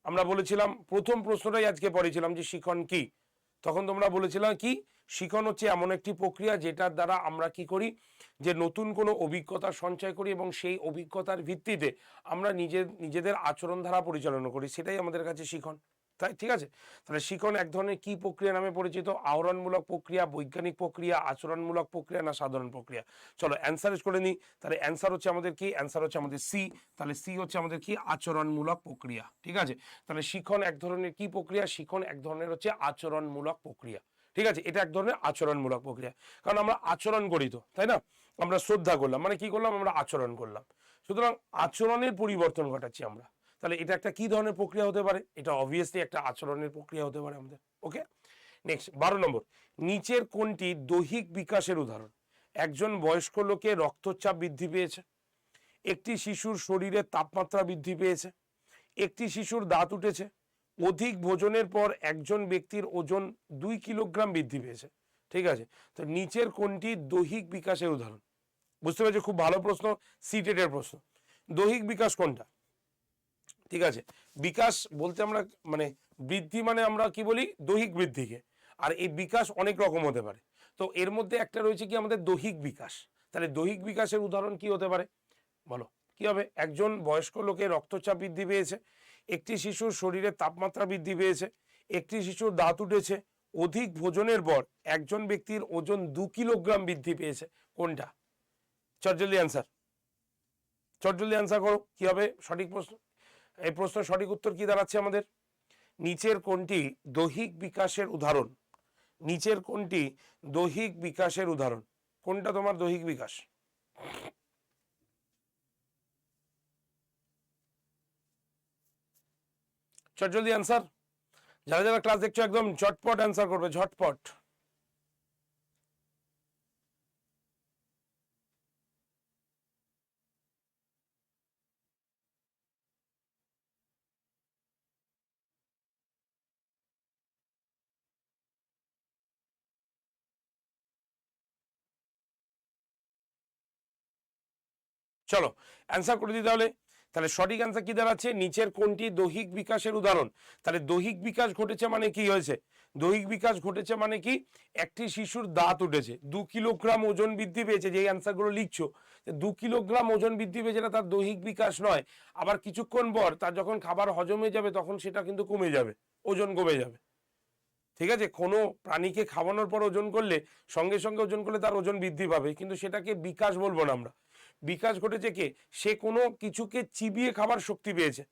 আমরা বলেছিলাম প্রথম প্রশ্নটাই আজকে পড়েছিলাম যে শিখন কি, তখন তোমরা বলেছিলাম কি, শিখন হচ্ছে এমন একটি প্রক্রিয়া যেটার দ্বারা আমরা কি করি, যে নতুন কোনো অভিজ্ঞতা সঞ্চয় করি এবং সেই অভিজ্ঞতার ভিত্তিতে আমরা নিজেদের আচরণ ধারা পরিচালনা করি, সেটাই আমাদের কাছে শিখন। তাই ঠিক আছে, তাহলে শিখন এক ধরনের কি প্রক্রিয়া নামে পরিচিত? আহরণমূলক প্রক্রিয়া, বৈজ্ঞানিক প্রক্রিয়া, আচরণমূলক প্রক্রিয়া, না সাধারণ প্রক্রিয়া? চলো অ্যান্সার করে নিই। তাহলে অ্যান্সার হচ্ছে আমাদের কি? অ্যান্সার হচ্ছে আমাদের সি। তাহলে সি হচ্ছে আমাদের কি? আচরণমূলক প্রক্রিয়া। ঠিক আছে, তাহলে শিখন এক ধরনের কি প্রক্রিয়া? শিখন এক ধরনের হচ্ছে আচরণমূলক প্রক্রিয়া। ঠিক আছে, এটা এক ধরনের আচরণমূলক প্রক্রিয়া, কারণ আমরা আচরণ করি তো, তাই না? আমরা শ্রদ্ধা করলাম, মানে কি করলাম? আমরা আচরণ করলাম। সুতরাং আচরণের পরিবর্তন ঘটাচ্ছি আমরা। তাহলে এটা একটা কি ধরনের প্রক্রিয়া হতে পারে? এটা অবভিয়াসলি একটা আচরণের প্রক্রিয়া হতে পারে আমাদের। ওকে, নেক্সট 12 নম্বর। নিচের কোনটি দৈহিক বিকাশের উদাহরণ? একজন বয়স্ক লোকের রক্তচাপ বৃদ্ধি পেয়েছে, একটি শিশুর শরীরের তাপমাত্রা বৃদ্ধি পেয়েছে, একটি শিশুর দাঁত উঠেছে, অধিক ভোজনের পর একজন ব্যক্তির ওজন 2 কিলোগ্রাম বৃদ্ধি পেয়েছে। ঠিক আছে, তো নিচের কোনটি দৈহিক বিকাশের উদাহরণ? বুঝতে পেরেছো? খুব ভালো প্রশ্ন, সিটেটের প্রশ্ন। দৈহিক বিকাশ কোনটা? ঠিক আছে, বিকাশ বলতে আমরা মানে বৃদ্ধি মানে আমরা কি বলি? দৈহিক বৃদ্ধিকে। আর এই বিকাশ অনেক রকম হতে পারে। তো এর মধ্যে একটা রয়েছে কি আমাদের দৈহিক বিকাশ। তাহলে দৈহিক বিকাশের উদাহরণ কি হতে পারে? বলো, কি হবে? একজন বয়স্ক লোকের রক্তচাপ বৃদ্ধি পেয়েছে, একটি শিশুর শরীরের তাপমাত্রা বৃদ্ধি পেয়েছে, একটি শিশুর দাঁত উঠেছে, অধিক ভোজনের পর একজন ব্যক্তির ওজন 2 কিলোগ্রাম বৃদ্ধি পেয়েছে। কোনটা? চটজলদি অ্যান্সার, চটজলদি অ্যান্সার করো, কি হবে সঠিক প্রশ্ন? এই প্রশ্নের সঠিক উত্তর কি দাঁড়াচ্ছে আমাদের? নিচের কোনটি দৈহিক বিকাশের উদাহরণ? নিচের কোনটি দৈহিক বিকাশের উদাহরণ? কোনটা তোমার দৈহিক বিকাশ? চট জলদি অ্যান্সার। যারা যারা ক্লাস দেখছো একদম ঝটপট অ্যান্সার করবে, ঝটপট। চলো অ্যান্সার করে দিই তাহলে। তাহলে সঠিক অ্যান্সার কি দাঁড়াচ্ছে, নিচের কোনটি দৈহিক বিকাশের উদাহরণ? তাহলে দৈহিক বিকাশ ঘটেছে মানে কি হয়েছে, দৈহিক বিকাশ ঘটেছে মানে কি, একটি শিশুর দাঁত উঠেছে, 2 কিলোগ্রাম ওজন বৃদ্ধি পেয়েছে, যে অ্যান্সারগুলো লিখছো 2 কিলোগ্রাম ওজন বৃদ্ধি পেয়েছে, না তার দৈহিক বিকাশ নয়। আবার কিছুক্ষণ পর তার যখন খাবার হজম হয়ে যাবে তখন সেটা কিন্তু কমে যাবে, ওজন কমে যাবে। ঠিক আছে, কোনো প্রাণীকে খাওয়ানোর পর ওজন করলে, সঙ্গে সঙ্গে ওজন করলে তার ওজন বৃদ্ধি পাবে, কিন্তু সেটাকে বিকাশ বলবো না আমরা। বিকাশ ঘটেছে কে, সে কোনো কিছুকে চিবিয়ে খাবার শক্তি পেয়েছে,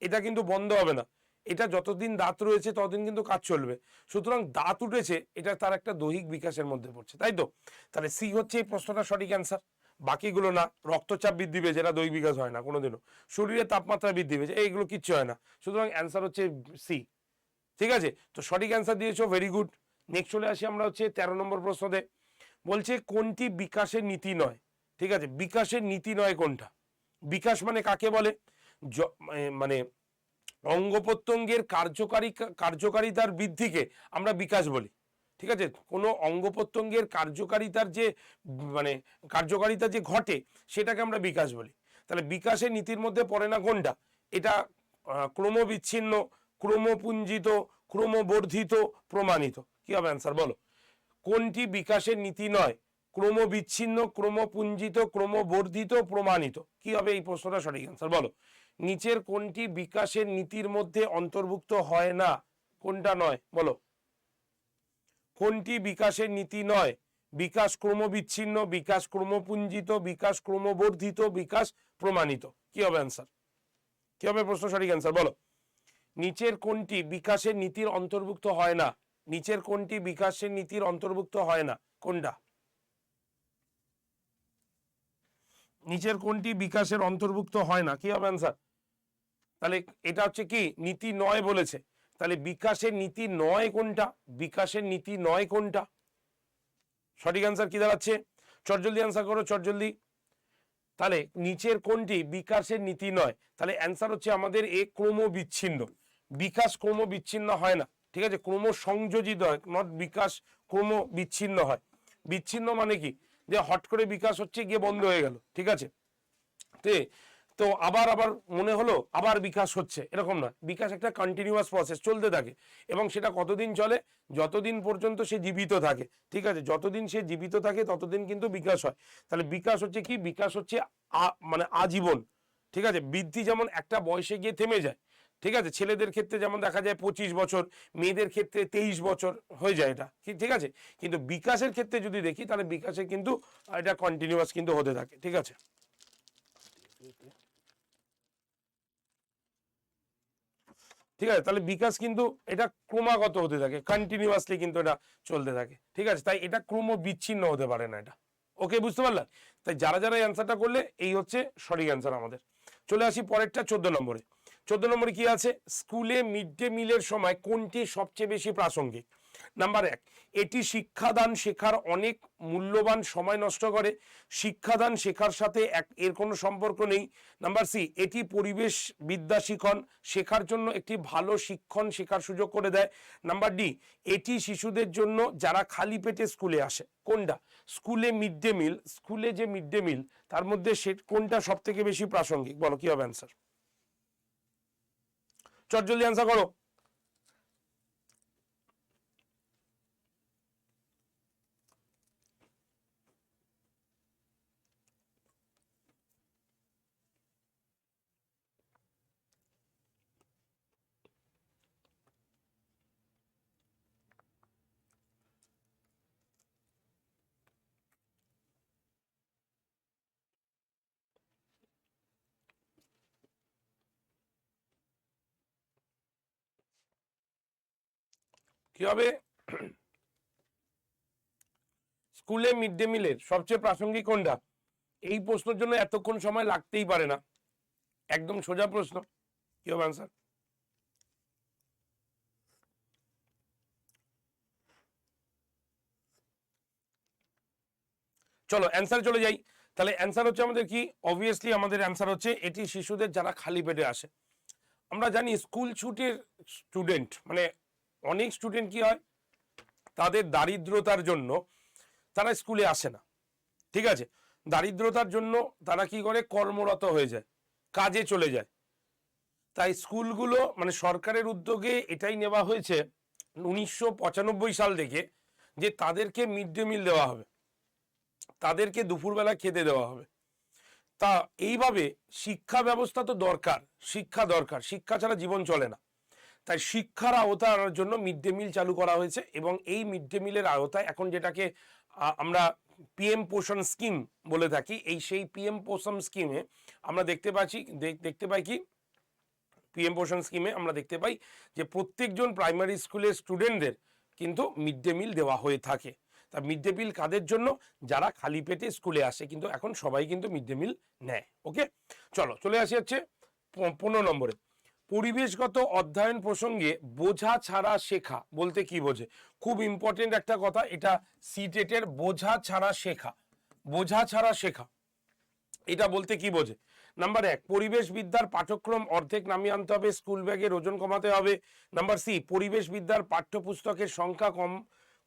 এটা কিন্তু বন্ধ হবে না, এটা যতদিন দাঁত রয়েছে ততদিন কিন্তু কাজ চলবে। সুতরাং দাঁত উঠেছে, এটা তার একটা দৈহিক বিকাশের মধ্যে পড়ছে, তাই তো? তাহলে সি হচ্ছে এই প্রশ্নটা সঠিক অ্যান্সার, বাকিগুলো না। রক্তচাপ বৃদ্ধি পেয়েছে, এটা দৈহিক বিকাশ হয় না কোনোদিনও। শরীরে তাপমাত্রা বৃদ্ধি পেয়েছে, এইগুলো কিচ্ছু হয় না। সুতরাং অ্যান্সার হচ্ছে সি। ঠিক আছে, তো সঠিক অ্যান্সার দিয়েছো, ভেরি গুড। নেক্সট চলে আসি আমরা হচ্ছে 13 নম্বর প্রশ্নতে। বলছে কোনটি বিকাশের নীতি নয়? ঠিক আছে, বিকাশের নীতি নয় কোনটা? বিকাশ মানে কাকে বলে? মানে অঙ্গ প্রত্যঙ্গের কার্যকারিতার বৃদ্ধিকে আমরা বিকাশ বলি। ঠিক আছে, কোনো অঙ্গ প্রত্যঙ্গের কার্যকারিতার যে মানে কার্যকারিতা যে ঘটে সেটাকে আমরা বিকাশ বলি। তাহলে বিকাশের নীতির মধ্যে পড়ে না কোনটা? এটা ক্রমবিচ্ছিন্ন, ক্রমপুঞ্জিত, ক্রমবর্ধিত, প্রমাণিত। কি হবে অ্যান্সার বলো? কোনটি বিকাশের নীতি নয়? ক্রমবিচ্ছিন্ন, ক্রমপুঞ্জিত, ক্রমবর্ধিত, প্রমাণিত। কি হবে এই প্রশ্নটা সঠিক অ্যান্সার বলো? নিচের কোনটি বিকাশের নীতির মধ্যে অন্তর্ভুক্ত হয় না? কোনটা নয় বলো? কোনটি বিকাশের নীতি নয়? বিকাশ ক্রমবিচ্ছিন্ন, বিকাশ ক্রমপুঞ্জিত, বিকাশ ক্রমবর্ধিত, বিকাশ প্রমাণিত। কি হবে অ্যান্সার? কি হবে প্রশ্ন সঠিক অ্যান্সার বলো? নিচের কোনটি বিকাশের নীতির অন্তর্ভুক্ত হয় না? নিচের কোনটি বিকাশের নীতির অন্তর্ভুক্ত হয় না? কোনটা? নিচের কোনটি বিকাশের অন্তর্ভুক্ত হয় না? কি হবে অ্যান্সার? তাহলে এটা হচ্ছে কি, নীতি নয় বলেছে, তাহলে বিকাশের নীতি নয় কোনটা? বিকাশের নীতি নয় কোনটা? সঠিক অ্যান্সার কি দাঁড়াচ্ছে? চটজলদি অ্যান্সার করো, চটজলদি। তাহলে নিচের কোনটি বিকাশের নীতি নয়? তাহলে অ্যান্সার হচ্ছে আমাদের এ ক্রমবিচ্ছিন্ন। বিকাশ ক্রমবিচ্ছিন্ন হয় না, ঠিক আছে, ক্রম সংযোজিত হয়, নট বিকাশ ক্রম বিচ্ছিন্ন হয়। বিচ্ছিন্ন মানে কি, যে হট করে বিকাশ হচ্ছে গিয়ে বন্ধ হয়ে গেল, ঠিক আছে, তো আবার আবার মনে হলো আবার বিকাশ হচ্ছে, এরকম না। বিকাশ একটা কন্টিনিউয়াস প্রসেস, চলতে থাকে, এবং সেটা কতদিন চলে? যতদিন পর্যন্ত সে জীবিত থাকে, ঠিক আছে, যতদিন সে জীবিত থাকে ততদিন কিন্তু বিকাশ হয়। তাহলে বিকাশ হচ্ছে কি, বিকাশ হচ্ছে মানে আজীবন। ঠিক আছে, বৃদ্ধি যেমন একটা বয়সে গিয়ে থেমে যায়, ঠিক আছে, ছেলেদের ক্ষেত্রে যেমন দেখা যায় 25 বছর, মেয়েদের ক্ষেত্রে 23 বছর হয়ে যায়, এটা ঠিক আছে, কিন্তু বিকাশের ক্ষেত্রে যদি দেখি তাহলে বিকাশে কিন্তু এটা কন্টিনিউয়াস কিন্তু হতে থাকে, ঠিক আছে। ঠিক আছে, তাহলে বিকাশ কিন্তু এটা ক্রমাগত হতে থাকে, কন্টিনিউয়াসলি কিন্তু এটা চলতে থাকে, ঠিক আছে, তাই এটা ক্রম বিচ্ছিন্ন হতে পারে না এটা। ওকে, বুঝতে পারলাম? তাই যারা যারা অ্যান্সারটা করলে এই হচ্ছে সঠিক অ্যান্সার আমাদের। চলে আসি পরেরটা 14 নম্বরে। 14 নম্বরে কি আছে? স্কুলে মিড ডে মিলের সময় কোনটি সবচেয়ে বেশি প্রাসঙ্গিক? নাম্বার 1, এটি শিক্ষাদান শেখার অনেক মূল্যবান সময় নষ্ট করে, শিক্ষাদান শেখার সাথে এর কোনো সম্পর্ক নেই। নাম্বার সি, এটি পরিবেশ বিদ্যা শিখন শেখার জন্য একটি ভালো শিক্ষণ শেখার সুযোগ করে দেয়। নাম্বার ডি, এটি শিশুদের জন্য যারা খালি পেটে স্কুলে আসে। কোনটা? স্কুলে মিড ডে মিল, স্কুলে যে মিড ডে মিল তার মধ্যে সে কোনটা সব থেকে বেশি প্রাসঙ্গিক বলো? কি হবে অ্যান্সার? চট জলদি অ্যান্সার করো। কি হবে? স্কুলে মিড ডে মিলের সবচেয়ে প্রাসঙ্গিক কোনটা? এই প্রশ্নের জন্য এতক্ষণ সময় লাগতেই পারে না, একদম সোজা প্রশ্ন। কি হবে অ্যান্সার? চলো অ্যান্সার চলে যাই। তাহলে অ্যান্সার হচ্ছে আমাদের কি, অবভিয়াসলি আমাদের অ্যান্সার হচ্ছে এটি শিশুদের যারা খালি পেটে আসে। আমরা জানি স্কুল ছুটির স্টুডেন্ট মানে অনেক স্টুডেন্ট কি হয়, তাদের দারিদ্রতার জন্য তারা স্কুলে আসে না, ঠিক আছে, দারিদ্রতার জন্য তারা কি করে, কর্মরত হয়ে যায়, কাজে চলে যায়। তাই স্কুলগুলো মানে সরকারের উদ্যোগে এটাই নেওয়া হয়েছে 1995 সাল থেকে, যে তাদেরকে মিড ডে মিল দেওয়া হবে, তাদেরকে দুপুরবেলা খেতে দেওয়া হবে। তা এইভাবে শিক্ষা ব্যবস্থা তো দরকার, শিক্ষা দরকার, শিক্ষা ছাড়া জীবন চলে না। তাই শিক্ষার আওতা আনার জন্য মিড ডে মিল চালু করা হয়েছে, এবং এই মিড ডে মিলের আওতায় এখন যেটাকে আমরা পিএম পোষণ স্কিম বলে থাকি, এই সেই পিএম পোষণ স্কিমে আমরা দেখতে পাই কি, পিএম পোষণ স্কিমে আমরা দেখতে পাই যে প্রত্যেকজন প্রাইমারি স্কুলের স্টুডেন্টদের কিন্তু মিড ডে মিল দেওয়া হয়ে থাকে। তা মিড ডে মিল কাদের জন্য? যারা খালি পেটে স্কুলে আসে, কিন্তু এখন সবাই কিন্তু মিড ডে মিল নেয়। ওকে, চলো চলে আসি হচ্ছে 15 নম্বরে। পরিবেশগত অধ্যয়ন প্রসঙ্গে বোঝা ছাড়া শেখা বলতে কি বোঝে? খুব ইম্পর্টেন্ট একটা কথা, এটা সিটেটের বোঝা ছাড়া শেখা, বোঝা ছাড়া শেখা এটা বলতে কি বোঝে? নাম্বার 1, পরিবেশ বিদ্যার পাঠ্যক্রম অর্ধেক নামিয়ে আনতে হবে, স্কুল ব্যাগের ওজন কমাতে হবে। নাম্বার সি, পরিবেশ বিদ্যার পাঠ্যপুস্তকের সংখ্যা কম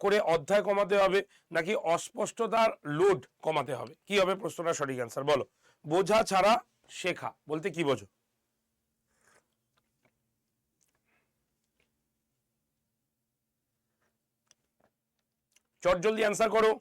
করে অধ্যায় কমাতে হবে, নাকি অস্পষ্টতার লোড কমাতে হবে? কি হবে প্রশ্নটা সঠিক অ্যান্সার বলো? বোঝা ছাড়া শেখা বলতে কি বোঝো? চট জলদি অ্যান্সার করো।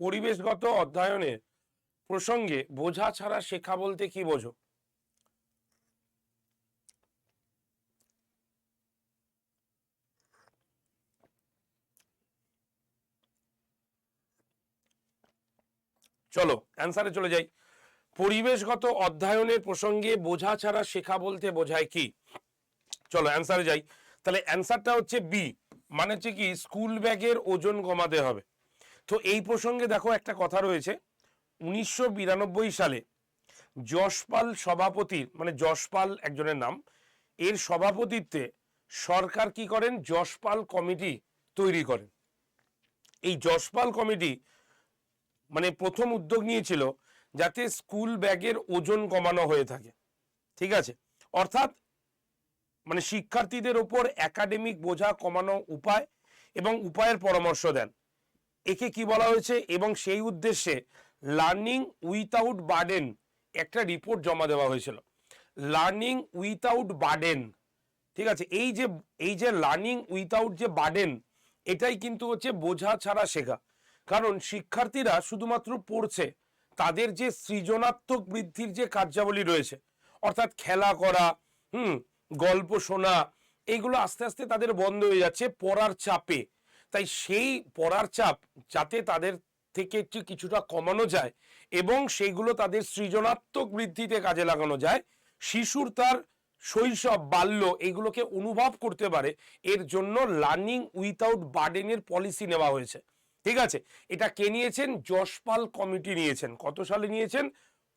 পরিবেশগত অধ্যয়নের প্রসঙ্গে বোঝা ছাড়া শেখা বলতে কি বোঝো? চলো অ্যান্সারে চলে যাই। পরিবেশগত অধ্যয়নের প্রসঙ্গে বোঝা ছাড়া শেখা বলতে বোঝায় কি? চলো অ্যান্সারে যাই। তাহলে অ্যান্সারটা হচ্ছে বি, মানে হচ্ছে কি, স্কুল ব্যাগের ওজন কমাতে হবে। তো এই প্রসঙ্গে দেখো একটা কথা রয়েছে, 1992 সালে যশপাল সভাপতির, মানে যশপাল একজনের নাম, এর সভাপতিত্বে সরকার কি করেন, যশপাল কমিটি তৈরি করেন। এই যশপাল কমিটি মানে প্রথম উদ্যোগ নিয়েছিল যাতে স্কুল ব্যাগের ওজন কমানো হয়ে থাকে। ঠিক আছে, অর্থাৎ মানে শিক্ষার্থীদের ওপর একাডেমিক বোঝা কমানো উপায় এবং উপায়ের পরামর্শ দেন, একে কি বলা হয়েছে? এবং সেই উদ্দেশ্যে লার্নিং উইথাউট বার্ডেন একটা রিপোর্ট জমা দেওয়া হয়েছিল। লার্নিং উইথাউট বার্ডেন, ঠিক আছে, এই যে লার্নিং উইথাউট যে বার্ডেন, এটাই কিন্তু হচ্ছে বোঝা ছাড়া শেখা। কারণ শিক্ষার্থীরা শুধুমাত্র পড়ছে, তাদের যে সৃজনাত্মক বৃদ্ধির যে কার্যাবলী রয়েছে, অর্থাৎ খেলা করা, গল্প শোনা, এইগুলো আস্তে আস্তে তাদের বন্ধ হয়ে যাচ্ছে পড়ার চাপে। তাই সেই পড়ার চাপ যাতে তাদের থেকে একটু কিছুটা কমানো যায় এবং সেইগুলো তাদের সৃজনাত্মক বৃদ্ধিতে কাজে লাগানো যায়, শিশুর তার শৈশব বাল্য এইগুলোকে অনুভব করতে পারে, এর জন্য লার্নিং উইথাউট বার্ডেনের পলিসি নেওয়া হয়েছে। ঠিক আছে, এটা কে নিয়েছেন? যশপাল কমিটি নিয়েছেন। কত সালে নিয়েছেন?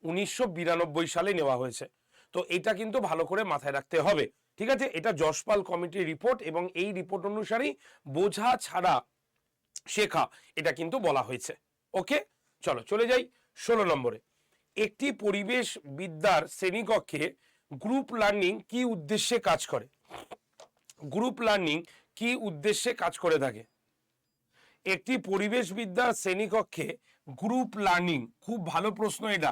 1992 সালে নেওয়া হয়েছে। তো এটা কিন্তু ভালো করে মাথায় রাখতে হবে। ঠিক আছে, এটা যশপাল কমিটির রিপোর্ট, এবং এই রিপোর্ট অনুসারেই বোঝা ছাড়া শেখা এটা কিন্তু বলা হয়েছে। ওকে, চলো চলে যাই 16 নম্বরে। একটি পরিবেশ বিদ্যার শ্রেণীকক্ষে গ্রুপ লার্নিং কি উদ্দেশ্যে কাজ করে? গ্রুপ লার্নিং কি উদ্দেশ্যে কাজ করে থাকে? একটি পরিবেশ বিদ্যার শ্রেণীকক্ষে গ্রুপ লার্নিং, খুব ভালো প্রশ্ন এটা,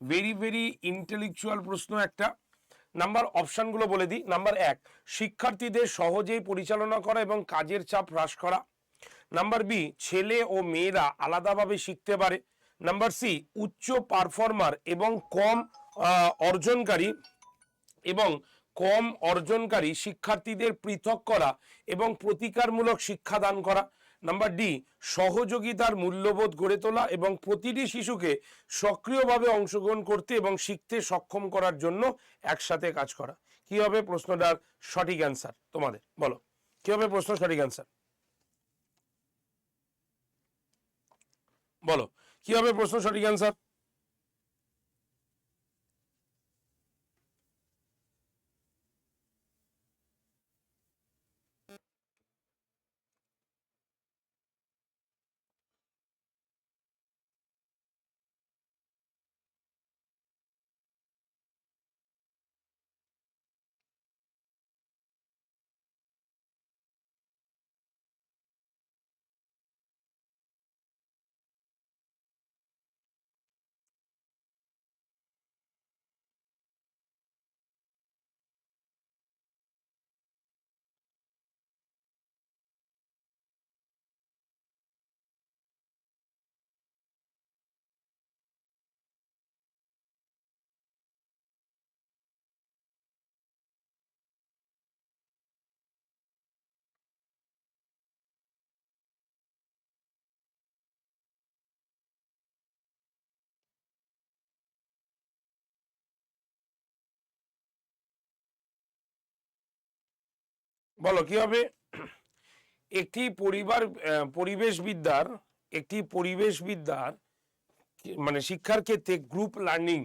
ভেরি ভেরি ইন্টেলেকচুয়াল প্রশ্ন একটা। নাম্বার অপশনগুলো বলে দিই। নাম্বার 1, শিক্ষার্থীদের সহজেই পরিচালনা করা এবং কাজের চাপ হ্রাস করা। নাম্বার বি, ছেলে ও মেয়েরা আলাদাভাবে শিখতে পারে। নাম্বার সি, উচ্চ পারফর্মার এবং কম অর্জনকারী শিক্ষার্থীদের পৃথক করা এবং প্রতিকারমূলক শিক্ষা দান করা। নাম্বার ডি, সহযোগিতার মূল্যবোধ গড়ে তোলা এবং প্রতিটি শিশুকে সক্রিয়ভাবে অংশগ্রহণ করতে এবং শিখতে সক্ষম করার জন্য একসাথে কাজ করা। কি হবে প্রশ্নটার সঠিক অ্যান্সার? তোমাদের বলো, কি হবে প্রশ্ন সঠিক অ্যান্সার? বলো, কি হবে প্রশ্ন সঠিক অ্যান্সার? বলো কি হবে? একটি পরিবেশবিদ্যার মানে শিক্ষার ক্ষেত্রে গ্রুপ লার্নিং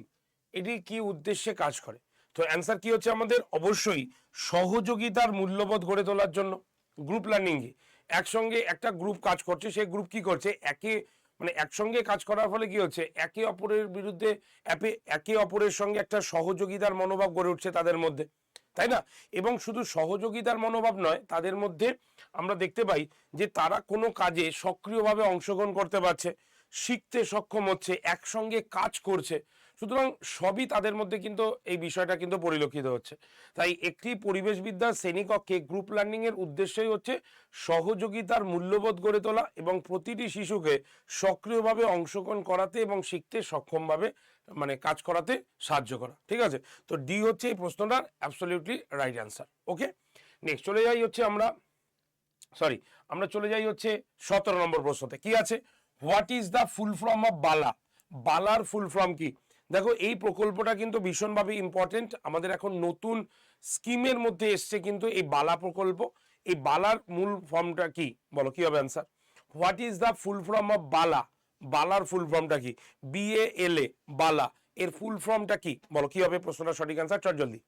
এটি কি উদ্দেশ্যে কাজ করে? তো অ্যান্সার কি হচ্ছে আমাদের? অবশ্যই সহযোগিতার মূল্যবোধ গড়ে তোলার জন্য। গ্রুপ লার্নিং এ একসঙ্গে একটা গ্রুপ কাজ করছে, সেই গ্রুপ কি করছে, মানে একসঙ্গে কাজ করার ফলে কি হচ্ছে, একে অপরের সঙ্গে একটা সহযোগিতার মনোভাব গড়ে উঠছে তাদের মধ্যে, তাই না? এবং শুধু সহযোগিতার মনোভাব নয়, তাদের মধ্যে আমরা দেখতে পাই যে তারা কোনো কাজে সক্রিয়ভাবে অংশগ্রহণ করতে পারছে, শিখতে সক্ষম হচ্ছে, একসঙ্গে কাজ করছে। সুতরাং সবই তাদের মধ্যে কিন্তু এই বিষয়টা কিন্তু পরিলক্ষিত হচ্ছে। তাই একটি পরিবেশবিদ্যার শ্রেণীকক্ষে গ্রুপ লার্নিং এর উদ্দেশ্যই হচ্ছে সহযোগিতার মূল্যবোধ গড়ে তোলা এবং প্রতিটি শিশুকে সক্রিয়ভাবে অংশগ্রহণ করাতে এবং শিখতে সক্ষমভাবে মানে কাজ করাতে সাহায্য করা। ঠিক আছে, তো ডি হচ্ছে এই প্রশ্নটার অ্যাবসলিউটলি রাইট অ্যান্সার। ওকে, নেক্সট চলে যাই হচ্ছে আমরা চলে যাই হচ্ছে 17 নম্বর প্রশ্নতে। কি আছে? What is the full form of BALA? বালার ফুল ফর্ম কি? দেখো, এই প্রকল্পটা কিন্তু ভীষণভাবে ইম্পর্টেন্ট, আমাদের এখন নতুন স্কিমের মধ্যে এসছে কিন্তু এই বালা প্রকল্প। এই বালার মূল ফর্মটা কি? বলো কি হবে answer? What is the full form of BALA? বালার ফুল ফর্মটা কি? BALA, বালা, এর ফুল ফর্মটা কি? বলো কি হবে প্রশ্নটা সঠিক অ্যান্সার? চট জলদি।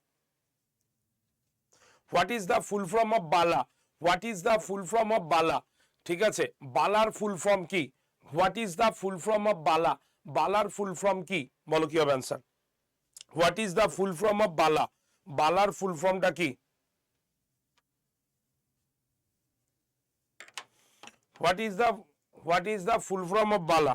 What is the full form of BALA? What is the full form of BALA? ঠিক আছে, বালার ফুল ফর্ম কি? What is the full form of BALA? বালার ফুল ফর্ম কি? বলো কি হবে answer? What is the full form of BALA? বালার ফুল ফর্মটা কি? What is the full form of BALA?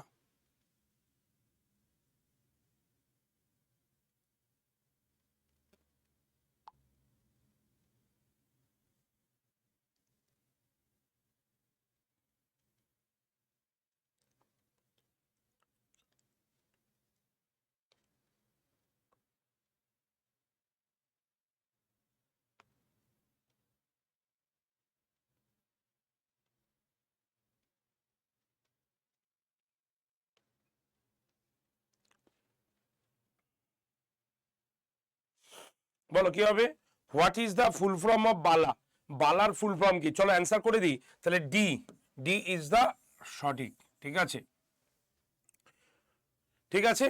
বলো কি হবে? What is the full form of BALA? বালার ফুল ফর্ম কি? চলো অ্যান্সার করে দিই তাহলে। ডি ইজ দ্য সঠিক। ঠিক আছে, ঠিক আছে।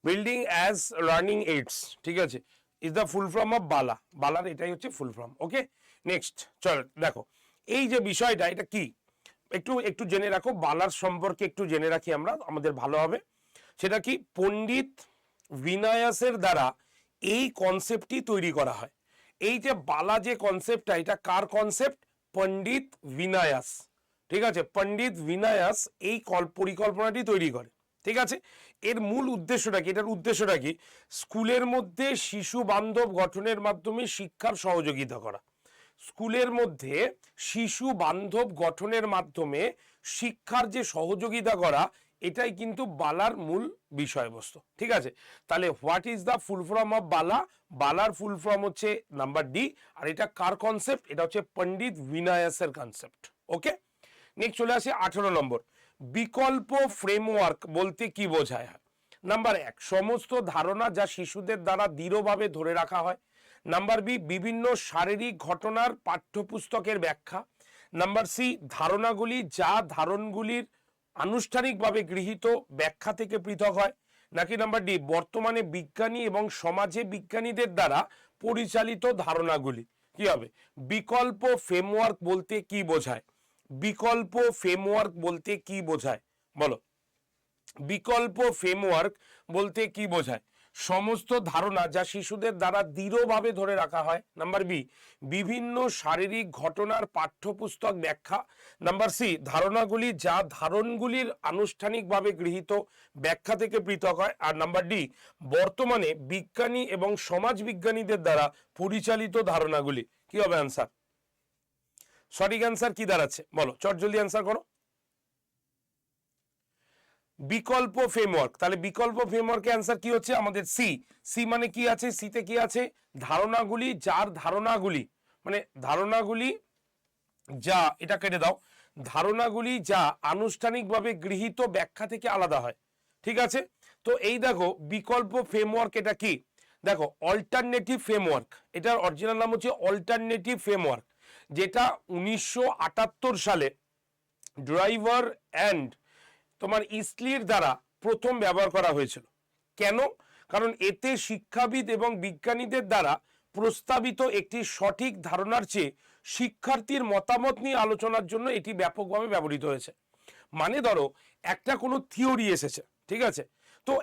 বিল্ডিং অ্যাজ লার্নিং এইডস, ঠিক আছে, is the full form of BALA. বালার এটাই হচ্ছে ফুল ফর্ম। ওকে, নেক্সট চল দেখো, এই যে বিষয়টা এটা কি একটু একটু জেনে রাখো, বালার সম্পর্কে একটু জেনে রাখি আমরা, আমাদের ভালো হবে। সেটা কি? পণ্ডিত বিনায়াসের দ্বারা এই কনসেপ্টটি তৈরি করা হয়। এই যে বালা যে কনসেপ্টটা, এটা কার কনসেপ্ট? পণ্ডিত বিনায়াস। ঠিক আছে, পণ্ডিত বিনায়াস এই পরিকল্পনাটি তৈরি করে। ঠিক আছে, এর মূল উদ্দেশ্যটা কি? এটার উদ্দেশ্যটা কি? স্কুলের মধ্যে শিশু বান্ধব গঠনের মাধ্যমে শিক্ষার সহযোগিতা করা। স্কুলের মধ্যে শিশু বান্ধব গঠনের মাধ্যমে শিক্ষার যে সহযোগিতা করা, এটাই কিন্তু বালার মূল বিষয়বস্তু। ঠিক আছে, তাহলে what is the full form of BALA? বালার ফুল ফর্ম হচ্ছে নাম্বার ডি। আর এটা কার কনসেপ্ট? এটা হচ্ছে পণ্ডিত বিনায়াসের কনসেপ্ট। ওকে, নেক্সট চলে আসে 18 নম্বর। বিকল্প ফ্রেমওয়ার্ক বলতে কি বোঝায়? নাম্বার 1, সমস্ত ধারণা যা শিশুদের দ্বারা দৃঢ়ভাবে ধরে রাখা হয়। নাম্বার বি, বিভিন্ন শারীরিক ঘটনার পাঠ্যপুস্তকের ব্যাখ্যা। নাম্বার সি, ধারণাগুলি যা ধারণগুলির আনুষ্ঠানিকভাবে গৃহীত ব্যাখ্যা থেকে পৃথক হয়। নাকি নাম্বার ডি, বর্তমানে বিজ্ঞানী এবং সমাজে বিজ্ঞানীদের দ্বারা পরিচালিত ধারণাগুলি। কি হবে? বিকল্প ফ্রেমওয়ার্ক বলতে কি বোঝায়? বিকল্প ফ্রেমওয়ার্ক বলতে কি বোঝায়? বলো, বিকল্প ফ্রেমওয়ার্ক বলতে কি বোঝায়? সমস্ত ধারণা যা শিশুদের দ্বারা দৃঢ়ভাবে ধরে রাখা হয়। নাম্বার বি, বিভিন্ন শারীরিক ঘটনার পাঠ্যপুস্তক ব্যাখ্যা। নাম্বার সি, ধারণাগুলি যা ধারণগুলির আনুষ্ঠানিকভাবে গৃহীত ব্যাখ্যা থেকে পৃথক হয়। আর নাম্বার ডি, বর্তমানে বিজ্ঞানী এবং সমাজ বিজ্ঞানীদের দ্বারা পরিচালিত ধারণাগুলি। কি হবে অ্যান্সার? সঠিক অ্যান্সার কি দাঁড়াচ্ছে? বলো, চট জলদি অ্যান্সার করো। বিকল্প ফ্রেমওয়ার্ক, তাহলে বিকল্প ফ্রেমওয়ার্কের অ্যান্সার কি হচ্ছে আমাদের? সি। সি মানে কি আছে? সিতে কি আছে? ধারণাগুলি, যার ধারণাগুলি, মানে ধারণাগুলি যা, এটা কেটে দাও, ধারণাগুলি যা আনুষ্ঠানিকভাবে গৃহীত ব্যাখ্যা থেকে আলাদা হয়। ঠিক আছে, তো এই দেখো বিকল্প ফ্রেমওয়ার্ক এটা কি? দেখো অল্টারনেটিভ ফ্রেমওয়ার্ক, এটার অরিজিনাল নাম হচ্ছে অল্টারনেটিভ ফ্রেমওয়ার্ক, যেটা 1978 সালে ড্রাইভার অ্যান্ড তোমার ইসলির দ্বারা প্রথম ব্যবহার করা হয়েছিল। কেন? কারণ এতে শিক্ষাবিদ এবং বিজ্ঞানীদের দ্বারা প্রস্তাবিত একটি সঠিক ধারণার চেয়ে শিক্ষার্থীর মতামত নিয়ে আলোচনার জন্য এটি ব্যাপকভাবে ব্যবহৃত হয়েছে। মানে ধরো একটা কোনো থিওরি এসেছে, ঠিক আছে, তো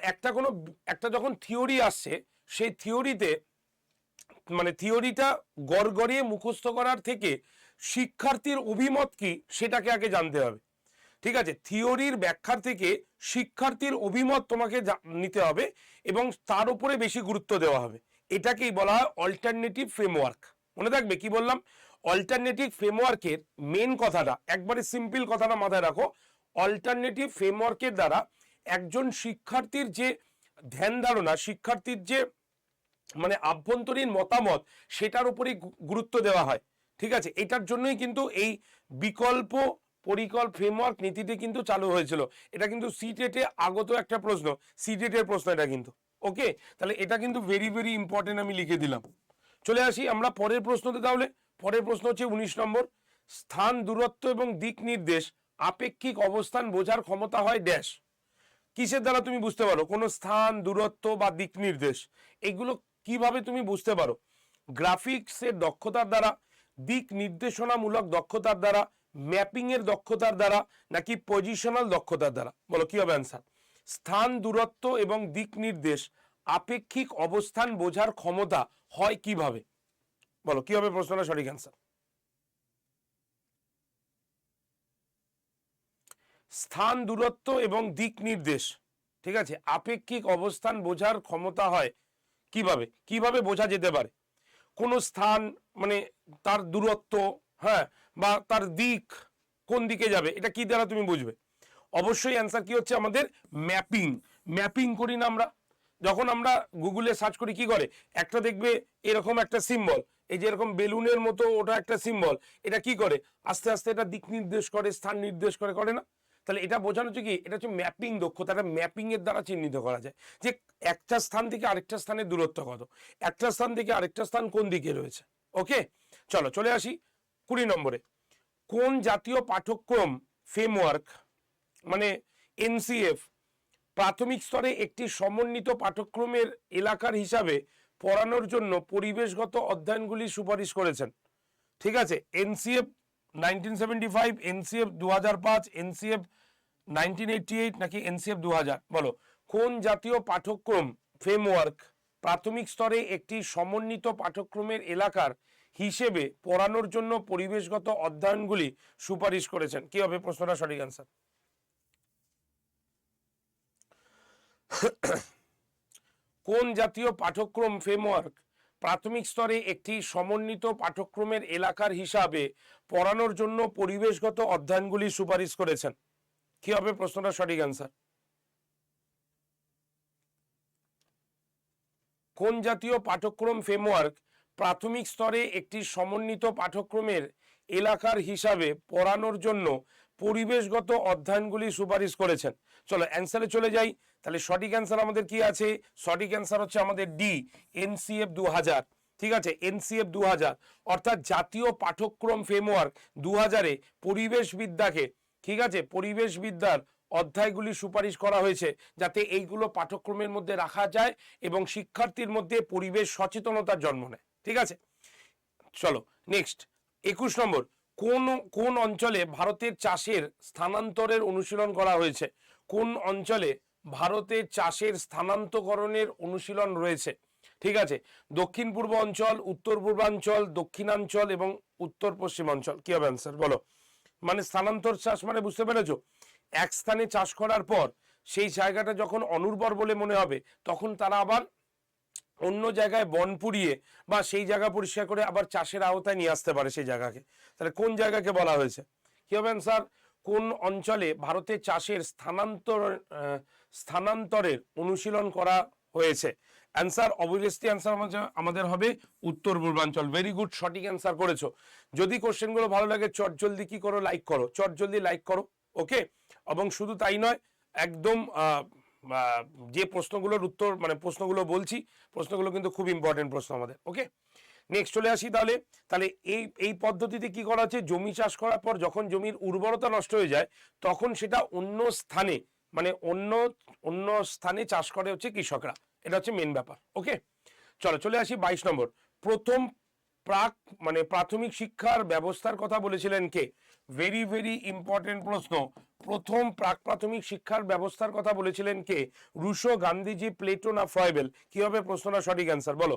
একটা যখন থিওরি আসছে, সেই থিওরিতে মানে থিওরিটা গড়গড়িয়ে মুখস্থ করার থেকে শিক্ষার্থীর অভিমত কি সেটাকে আগে জানতে হবে। ঠিক আছে, থিওরির ব্যাখ্যার থেকে শিক্ষার্থীর অভিমত তোমাকে নিতে হবে এবং তার উপরে বেশি গুরুত্ব দেওয়া হবে। এটাকেই বলা হয় অল্টারনেটিভ ফ্রেমওয়ার্ক। মনে থাকবে কি বললাম? অল্টারনেটিভ ফ্রেমওয়ার্কের মেন কথাটা, একবারে সিম্পল কথাটা মাথায় রাখো, অল্টারনেটিভ ফ্রেমওয়ার্কের দ্বারা একজন শিক্ষার্থীর যে ধ্যান ধারণা, শিক্ষার্থীর যে মানে আভ্যন্তরীণ মতামত, সেটার উপরেই গুরুত্ব দেওয়া হয়। ঠিক আছে, এটার জন্যই কিন্তু এই বিকল্প পরিকল্প ফ্রেমওয়ার্ক নীতিটি কিন্তু চালু হয়েছিল। এটা কিন্তু সিটেটে আগত একটা প্রশ্ন, সিটেটের প্রশ্ন এটা কিন্তু। ওকে, তাহলে এটা কিন্তু ভেরি ভেরি ইম্পর্টেন্ট, আমি লিখে দিলাম। চলে আসি আমরা পরের প্রশ্নতে। তাহলে পরের প্রশ্ন হচ্ছে 19 নম্বর, স্থান, দূরত্ব এবং দিক নির্দেশ আপেক্ষিক অবস্থান বোঝার ক্ষমতা হয় ড্যাশ। কিসের দ্বারা তুমি বুঝতে পারো কোনো স্থান, দূরত্ব বা দিক নির্দেশ? এগুলো কিভাবে তুমি বুঝতে পারো? গ্রাফিক্সের দক্ষতার দ্বারা, দিক নির্দেশনামূলক দক্ষতার দ্বারা, ম্যাপিং এর দক্ষতার দ্বারা, নাকি পজিশনাল দক্ষতার দ্বারা? বলো কি হবে অ্যান্সার? স্থান, দূরত্ব এবং দিক নির্দেশ আপেক্ষিক অবস্থান বোঝার ক্ষমতা হয় কিভাবে? বলো কি হবে প্রশ্নটা সঠিক অ্যান্সার? স্থান, দূরত্ব এবং দিক নির্দেশ, ঠিক আছে, আপেক্ষিক অবস্থান বোঝার ক্ষমতা হয় কিভাবে? কিভাবে বোঝা যেতে পারে কোন স্থান মানে তার দূরত্ব, হ্যাঁ, বা তার দিক কোন দিকে যাবে, এটা কি দ্বারা তুমি বুঝবে? অবশ্যই অ্যান্সার কি হচ্ছে আমাদের? ম্যাপিং। ম্যাপিং করি না আমরা যখন আমরা গুগলে সার্চ করি, কি করে একটা দেখবে এরকম একটা সিম্বল, এই যে এরকম বেলুনের মতো, ওটা একটা সিম্বল, এটা কি করে আস্তে আস্তে এটা দিক নির্দেশ করে, স্থান নির্দেশ করে, করে না? তাহলে এটা বোঝানো হচ্ছে কি, এটা হচ্ছে ম্যাপিং দক্ষতা। এটা ম্যাপিং এর দ্বারা চিহ্নিত করা যায় যে একটা স্থান থেকে আরেকটা স্থানের দূরত্ব কত, একটা স্থান থেকে আরেকটা স্থান কোন দিকে রয়েছে। ওকে, চলো চলে আসি 20 নম্বরে। কোন জাতীয় পাঠ্যক্রম ফ্রেমওয়ার্ক মানে এনসিএফ প্রাথমিক স্তরে একটি সমন্বিত পাঠ্যক্রমের এলাকার হিসাবে পড়ানোর জন্য পরিবেশগত অধ্যয়নগুলি সুপারিশ করেছেন? ঠিক আছে, এনসিএফ 1975, এনসিএফ 2005, এনসিএফ 1988 নাকি এনসিএফ 2000? বলো কোন জাতীয় পাঠ্যক্রম ফ্রেমওয়ার্ক প্রাথমিক স্তরে একটি সমন্বিত পাঠ্যক্রমের এলাকার হিসেবে পড়ানোর জন্য পরিবেশগত অধ্যয়নগুলি সুপারিশ করেছেন? কি হবে প্রশ্নটা সঠিক অ্যান্সার? কোন জাতীয় পাঠ্যক্রম ফ্রেমওয়ার্ক প্রাথমিক স্তরে একটি সমন্বিত পাঠ্যক্রমের এলাকার হিসাবে পড়ানোর জন্য পরিবেশগত অধ্যয়নগুলি সুপারিশ করেছেন? কি হবে প্রশ্নটা সঠিক অ্যান্সার? কোন জাতীয় পাঠ্যক্রম ফ্রেমওয়ার্ক প্রাথমিক স্তরে একটি সমন্বিত পাঠ্যক্রমের এলাকার হিসাবে পড়ানোর জন্য পরিবেশগত অধ্যয়নগুলি সুপারিশ করেছেন? চলো অ্যান্সারে চলে যাই। তাহলে সঠিক অ্যান্সার আমাদের কি আছে? সঠিক অ্যান্সার হচ্ছে আমাদের ডি, এনসিএফ 2000। ঠিক আছে, এনসিএফ 2000 অর্থাৎ জাতীয় পাঠ্যক্রম ফ্রেমওয়ার্ক 2000-এ পরিবেশবিদ্যাকে, ঠিক আছে, পরিবেশবিদ্যার অধ্যায়গুলি সুপারিশ করা হয়েছে যাতে এইগুলো পাঠ্যক্রমের মধ্যে রাখা যায় এবং শিক্ষার্থীর মধ্যে পরিবেশ সচেতনতার জন্ম নেয়। ঠিক আছে, চলো নেক্সট 21 নম্বর। কোন কোন অঞ্চলে ভারতের চাষের স্থানান্তরের অনুশীলন করা হয়েছে? কোন অঞ্চলে ভারতের চাষের স্থানান্তকরণের অনুশীলন রয়েছে? ঠিক আছে, দক্ষিণ পূর্ব অঞ্চল, উত্তর পূর্বাঞ্চল, দক্ষিণাঞ্চল এবং উত্তর পশ্চিমাঞ্চল। কি হবে অ্যান্সার বলো? মানে স্থানান্তর চাষ মানে বুঝতে পেরেছো, এক স্থানে চাষ করার পর সেই জায়গাটা যখন অনুর্বর বলে মনে হবে তখন তারা আবার অন্য জায়গায় বন পুড়িয়ে বা সেই জায়গা পরিষ্কার করে আবার চাষের আওতায় নিয়ে আসতে পারে সেই জায়গাকে। তাহলে কোন জায়গাকে বলা হয়েছে? কি হবে অ্যান্সার? কোন অঞ্চলে ভারতের চাষের স্থানান্তরের অনুশীলন করা হয়েছে? অ্যান্সার অবভিয়াসলি অ্যান্সার আমাদের হবে উত্তর পূর্বাঞ্চল। ভেরি গুড, সঠিক অ্যান্সার করেছো। যদি কোশ্চেনগুলো ভালো লাগে চট জলদি কি করো, লাইক করো, চট জলদি লাইক করো। ওকে, এবং শুধু তাই নয়, একদম যে প্রশ্নগুলোর উত্তর মানে প্রশ্নগুলো বলছি, প্রশ্নগুলো কিন্তু খুব ইম্পর্টেন্ট প্রশ্ন আমাদের। ওকে, নেক্সট চলে আসি। তাহলে তাহলে এই পদ্ধতিতে কি করা হচ্ছে, জমি চাষ করার পর যখন জমির উর্বরতা নষ্ট হয়ে যায় তখন সেটা অন্য স্থানে মানে অন্য স্থানে চাষ করে হচ্ছে কৃষকরা, এটা হচ্ছে মেন ব্যাপার। ওকে, চলো চলে আসি 22 নম্বর। প্রথম প্রাথমিক শিক্ষার ব্যবস্থার কথা বলেছিলেন কে? ভেরি ভেরি ইম্পর্টেন্ট প্রশ্ন। প্রথম প্রাথমিক শিক্ষার ব্যবস্থার কথা বলেছিলেন কে? রুশো, গান্ধীজি, প্লেটো না ফ্রয়েবেল? কি হবে প্রশ্নটা সঠিক অ্যান্সার বলো?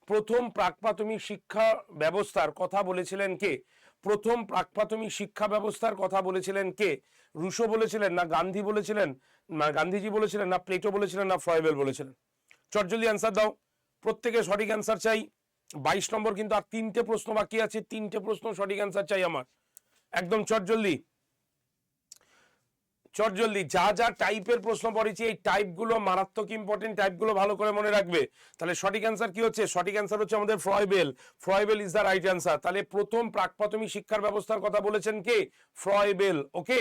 প্রথম প্রাথমিক শিক্ষা ব্যবস্থার কথা বলেছিলেন কে? প্রথম প্রাথমিক শিক্ষা ব্যবস্থার কথা বলেছিলেন কে? রুশো বলেছিলেন না গান্ধী বলেছিলেন না গান্ধীজি বলেছিলেন না প্লেটো বলেছিলেন না ফ্রয়েবেল বলেছিলেন? চটজলদি অ্যান্সার দাও, প্রত্যেকে সঠিক অ্যান্সার চাই। 22 নম্বর কিন্তু আর 3টে প্রশ্ন বাকি আছে, 3টে প্রশ্ন সঠিক অ্যান্সার চাই আমার, একদম চটজলদি চটজলদি। যা যা টাইপের প্রশ্ন পড়েছি এই টাইপগুলো মারাত্মক ইম্পর্টেন্ট, টাইপগুলো ভালো করে মনে রাখবে। তাহলে সঠিক অ্যান্সার কি হচ্ছে? সঠিক অ্যান্সার হচ্ছে আমাদের Froebel. Froebel is the right answer. তাহলে প্রথম প্রাথমিক শিক্ষার ব্যবস্থার কথা বলেছেন কে? ফ্রয়েবেল। ওকে,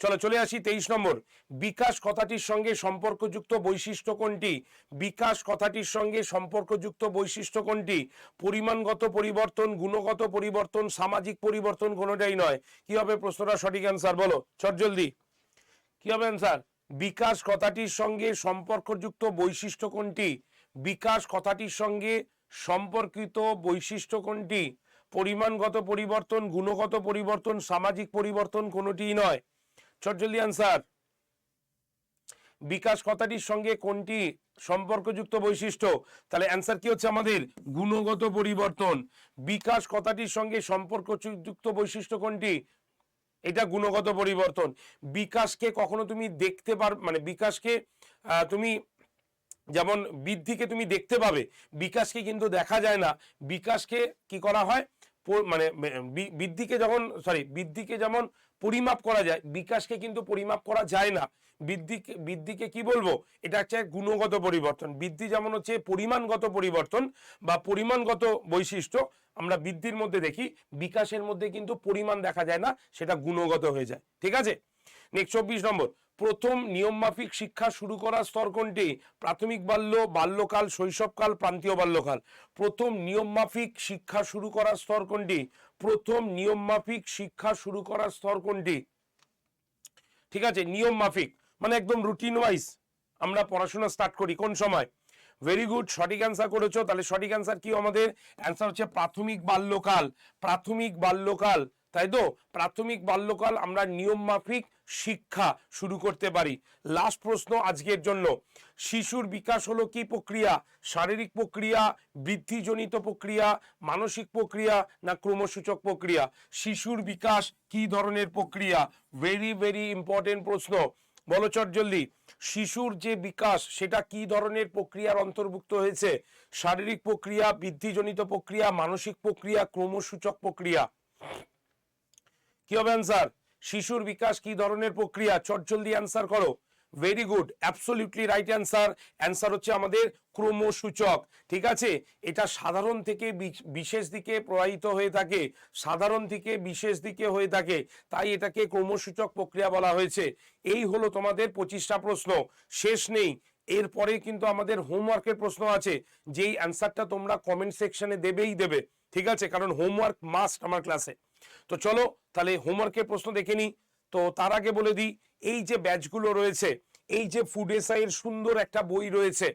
চলো চলে আসি 23 নম্বর। বিকাশ কথাটির সঙ্গে সম্পর্কযুক্ত বৈশিষ্ট্য কোনটি? বিকাশ কথাটির সঙ্গে সম্পর্কযুক্ত বৈশিষ্ট্য কোনটি? পরিমাণগত পরিবর্তন, গুণগত পরিবর্তন, সামাজিক পরিবর্তন, কোনোটাই নয়। কি হবে প্রশ্নটা সঠিক অ্যান্সার বলো চটজলদি? কি হবে অ্যান্সার? বিকাশ কথাটির সঙ্গে সম্পর্কযুক্ত বৈশিষ্ট্য কোনটি? বিকাশ কথাটির সঙ্গে সম্পর্কিত বৈশিষ্ট্য কোনটি? পরিমাণগত পরিবর্তন, গুণগত পরিবর্তন, সামাজিক পরিবর্তন, কোনোটিই নয়। চটজলদি অ্যান্সার। বিকাশ কথাটির সঙ্গে কোনটি সম্পর্কযুক্ত বৈশিষ্ট্য? তাহলে অ্যান্সার কি হচ্ছে আমাদের? গুণগত পরিবর্তন। বিকাশ কথাটির সঙ্গে সম্পর্কযুক্ত বৈশিষ্ট্য কোনটি? এটা গুণগত পরিবর্তন। বিকাশকে কখনো তুমি দেখতে মানে বিকাশকে তুমি যেমন বৃদ্ধিকে তুমি দেখতে পাবে, বিকাশকে কিন্তু দেখা যায় না। বিকাশকে কি করা হয়, মানে বৃদ্ধিকে যেমন পরিমাপ করা যায়, বিকাশকে কিন্তু পরিমাপ করা যায় না। বৃদ্ধিকে কি বলবো, এটা হচ্ছে গুণগত পরিবর্তন। বৃদ্ধি যেমন হচ্ছে পরিমাণগত পরিবর্তন বা পরিমাণগত বৈশিষ্ট্য আমরা বৃদ্ধির মধ্যে দেখি, বিকাশের মধ্যে কিন্তু পরিমাণ দেখা যায় না, সেটা গুণগত হয়ে যায়। ঠিক আছে, নেক্সট 24 নম্বর। প্রথম নিয়মমাফিক শিক্ষা শুরু করার স্তর কোনটি? প্রাথমিক বাল্যকাল, শৈশবকাল, প্রান্তীয় বাল্যকাল? প্রথম নিয়মমাফিক শিক্ষা শুরু করার স্তর কোনটি? প্রথম নিয়মমাফিক শিক্ষা শুরু করার স্তর কোনটি? ঠিক আছে, নিয়মমাফিক মানে একদম রুটিন ওয়াইজ আমরা পড়াশোনা স্টার্ট করি কোন সময়? ভেরি গুড, সঠিক অ্যান্সার করেছো। তাহলে সঠিক অ্যান্সার কি আমাদের? অ্যান্সার হচ্ছে প্রাথমিক বাল্যকাল। প্রাথমিক বাল্যকাল, তাই তো? প্রাথমিক বাল্যকাল আমরা নিয়ম মাফিক শিক্ষা শুরু করতে পারি। লাস্ট প্রশ্ন আজকের জন্য। শিশুর বিকাশ হলো কি প্রক্রিয়া? শারীরিক প্রক্রিয়া, বৃদ্ধিজনিত প্রক্রিয়া, মানসিক প্রক্রিয়া না ক্রমসূচক প্রক্রিয়া? শিশুর বিকাশ কি ধরনের প্রক্রিয়া? ভেরি ভেরি ইম্পর্টেন্ট প্রশ্ন, বলো চটজলদি। শিশুর যে বিকাশ সেটা কি ধরনের প্রক্রিয়ার অন্তর্ভুক্ত হয়েছে? শারীরিক প্রক্রিয়া, বৃদ্ধিজনিত প্রক্রিয়া, মানসিক প্রক্রিয়া, ক্রমসূচক প্রক্রিয়া? কি হবে অ্যান্সার? শিশুর বিকাশ কি ধরনের প্রক্রিয়া? চটজলদি অ্যান্সার করো। Very good, absolutely right answer. Answer হচ্ছে আমাদের ক্রমসূচক। ঠিক আছে, এটা সাধারণ থেকে বিশেষ দিকে প্রবাহিত হয়ে থাকে, সাধারণ থেকে বিশেষ দিকে হয়ে থাকে, তাই এটাকে ক্রমসূচক প্রক্রিয়া বলা হয়েছে। এই হলো তোমাদের 25টা প্রশ্ন, শেষ নেই। এরপরে কিন্তু আমাদের হোমওয়ার্কের প্রশ্ন আছে, যেই অ্যান্সারটা তোমরা কমেন্ট সেকশনে দেবেই দেবে। ঠিক আছে, কারণ হোমওয়ার্ক মাস্ট আমার ক্লাসে। তো চলো তাহলে হোমওয়ার্কের প্রশ্ন দেখে নিই। তো তার আগে বলে দিই, এই যে ব্যাচগুলো রয়েছে, এই যে ফুড এসআইয়ের সুন্দর একটা বই রয়েছে,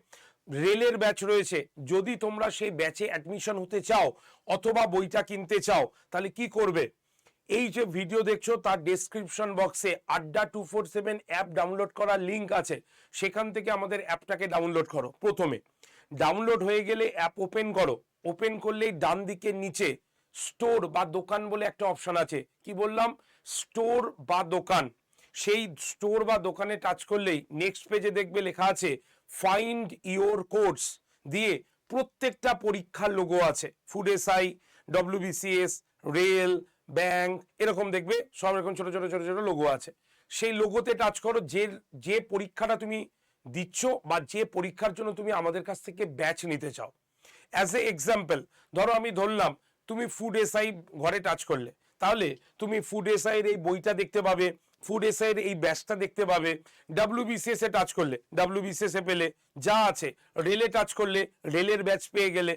রেলের ব্যাচ রয়েছে, যদি তোমরা সেই ব্যাচে অ্যাডমিশন হতে চাও অথবা বইটা কিনতে চাও, তাহলে কি করবে? এই যে ভিডিও দেখছো তার ডেসক্রিপশন বক্সে আড্ডা 247 অ্যাপ ডাউনলোড করার লিঙ্ক আছে, সেখান থেকে আমাদের অ্যাপটাকে ডাউনলোড করো। প্রথমে ডাউনলোড হয়ে গেলে অ্যাপ ওপেন করো। ওপেন করলেই ডান দিকের নিচে স্টোর বা দোকান বলে একটা অপশন আছে। কি বললাম? স্টোর বা দোকান। সেই স্টোর বা দোকানে টাচ করলেই নেক্সট পেজে দেখবে লেখা আছে ফাইন্ড ইওর কোর্স দিয়ে প্রত্যেকটা পরীক্ষার লোগো আছে। Food SI, WBCS, rail, bank, এরকম দেখবে সব এরকম ছোট ছোট ছোট ছোট লোগো আছে। সেই লোগোতে টাচ করো। যে পরীক্ষাটা তুমি দিচ্ছ বা যে পরীক্ষার জন্য তুমি আমাদের কাছ থেকে ব্যাচ নিতে চাও। অ্যাজ এ এক্সাম্পল ধরো আমি ধরলাম তুমি ফুড এসআই ঘরে টাচ করলে, তাহলে তুমি ফুড এসআই এর এই বইটা দেখতে পাবে, ফুড এসআই এর এই ব্যাচটা দেখতে পাবে। ডাব্লিউবিসিএস এ টাচ করলে ডাব্লিউবিসিএস এ পেলে, যা আছে রেলে টাচ করলে রেলের ব্যাচ পেয়ে গেলে।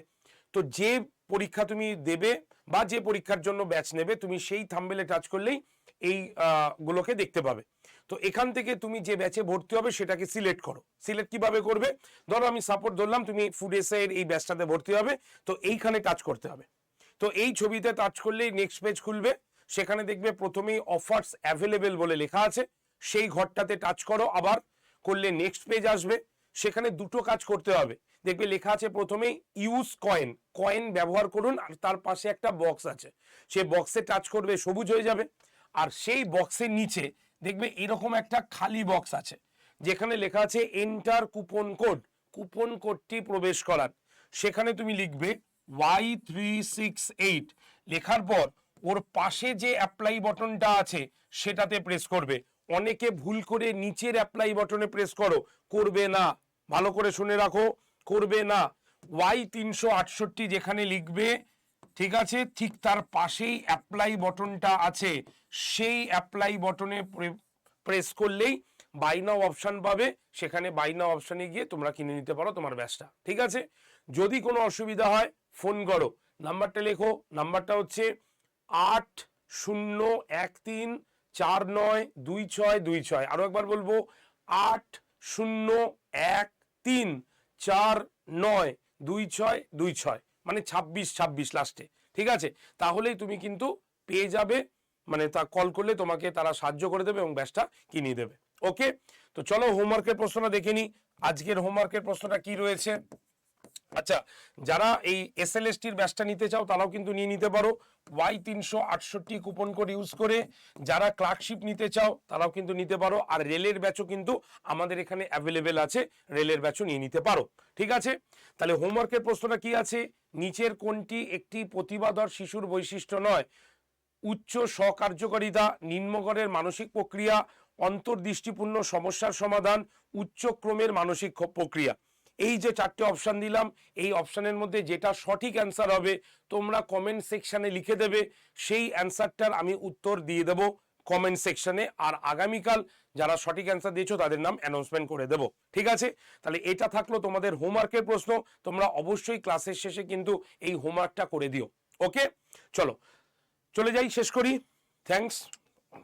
তো যে পরীক্ষা তুমি দেবে বা যে পরীক্ষার জন্য ব্যাচ নেবে, তুমি সেই থাম্বনেলে টাচ করলেই এই গুলোকে দেখতে পাবে। তো এখান থেকে তুমি যে ব্যাচে ভর্তি হবে সেটাকে সিলেক্ট করো। সিলেক্ট কিভাবে করবে, ধরো আমি সাপোর্ট ধরলাম তুমি ফুড এসআই এর এই ব্যাচটাতে ভর্তি হবে, তো এইখানে টাচ করতে হবে। তো এই ছবিতে টাচ করলেই নেক্সট পেজ খুলবে, সেখানে দেখবে প্রথমেই অফার্স অ্যাভেলেবেল বলে লেখা আছে, সেই ঘরটাতে টাচ করো, আবার করলে নেক্সট পেজ আসবে। সেখানে দুটো কাজ করতে হবে, দেখবে লেখা আছে প্রথমেই ইউজ কয়েন, কয়েন ব্যবহার করুন, আর তার পাশে একটা বক্স আছে, সেই বক্সে টাচ করবে, সবুজ হয়ে যাবে। আর সেই বক্সের নিচে দেখবে এরকম একটা খালি বক্স আছে, যেখানে লেখা আছে এন্টার কুপন কোড, কুপন কোডটি প্রবেশ করার। সেখানে তুমি লিখবে Y368, লেখার পর ওর পাশে যে অ্যাপ্লাই বাটনটা আছে সেটাতে প্রেস করবে। অনেকে ভুল করে নিচের অ্যাপ্লাই বাটনে প্রেস করবে না, ভালো করে শুনে রাখো, করবে না। Y368 যেখানে লিখবে, ঠিক আছে, ঠিক তার পাশেই অ্যাপ্লাই বাটনটা আছে, সেই অ্যাপ্লাই বাটনে প্রেস করলেই বাই নাও অপশন পাবে, সেখানে বাই নাও অপশনে গিয়ে তোমরা কিনে নিতে পারো তোমার ব্যাচটা। ঠিক আছে, যদি কোনো অসুবিধা হয় ফোন করো, নাম্বারটা লেখো, নাম্বারটা হচ্ছে 8013492626। আরো একবার বলবো 8013492626, মানে 26 লাস্টে। ঠিক আছে, তাহলেই তুমি কিন্তু পেয়ে যাবে, মানে তা কল করলে তোমাকে তারা সাহায্য করে দেবে এবং ব্যাচটা কিনিয়ে দেবে। ওকে, তো চলো হোমওয়ার্কের প্রশ্নটা দেখে নি। আজকের হোমওয়ার্কের প্রশ্নটা কি রয়েছে। আচ্ছা, যারা এই এসএলএসটির ব্যাচটা নিতে চাও তারাও কিন্তু নিয়ে নিতে পারো Y368 কুপন কোড ইউজ করে। যারা ক্লার্কশিপ নিতে চাও তারাও কিন্তু নিতে পারো, আর রেলের ব্যাচও কিন্তু আমাদের এখানে অ্যাভেলেবেল আছে, রেলের ব্যাচও নিয়ে নিতে পারো। ঠিক আছে, তাহলে হোমওয়ার্কের প্রশ্নটা কি আছে, নিচের কোনটি একটি প্রতিভাধর শিশুর বৈশিষ্ট্য নয়। উচ্চ স্বকার্যকারিতা, নিম্নগড়ের মানসিক প্রক্রিয়া, অন্তর্দৃষ্টিপূর্ণ সমস্যার সমাধান, উচ্চ ক্রমের মানসিক প্রক্রিয়া। এই যে চারটে অপশন দিলাম, এই অপশনের মধ্যে যেটা সঠিক অ্যান্সার হবে তোমরা কমেন্ট সেকশনে লিখে দেবে, সেই অ্যান্সারটার আমি উত্তর দিয়ে দেব কমেন্ট সেকশনে, আর আগামীকাল যারা সঠিক অ্যান্সার দিয়েছো তাদের নাম অ্যানাউন্সমেন্ট করে দেব। ঠিক আছে, তাহলে এটা থাকলো তোমাদের হোমওয়ার্কের প্রশ্ন, তোমরা অবশ্যই ক্লাসের শেষে কিন্তু এই হোমওয়ার্কটা করে দিও। ওকে, চলো চলে যাই, শেষ করি।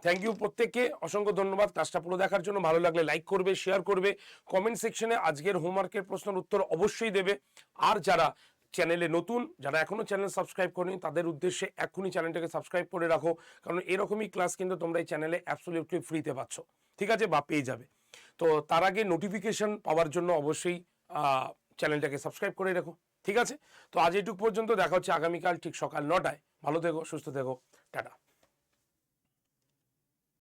থ্যাংক ইউ প্রত্যেককে, অসংখ্য ধন্যবাদ ক্লাসটা পুরো দেখার জন্য। ভালো লাগলে লাইক করবে, শেয়ার করবে, কমেন্ট সেকশনে আজকের হোমওয়ার্কের প্রশ্নের উত্তর অবশ্যই দেবে। আর যারা চ্যানেলে নতুন, যারা এখনো চ্যানেল সাবস্ক্রাইব করেনি, তাদের উদ্দেশ্যে এখনই চ্যানেলটাকে সাবস্ক্রাইব করে রাখো, কারণ এরকমই ক্লাস কিন্তু তোমরা এই চ্যানেলে অ্যাবসলিউটলি ফ্রিতে পাচ্ছ। ঠিক আছে, বা পেয়ে যাবে। তো তার আগে নোটিফিকেশন পাওয়ার জন্য অবশ্যই চ্যানেলটাকে সাবস্ক্রাইব করে রাখো। ঠিক আছে, তো আজ এইটুকু পর্যন্ত, দেখা হচ্ছে আগামীকাল ঠিক সকাল 9টায়। ভালো থেকো, সুস্থ থেকো, টাটা।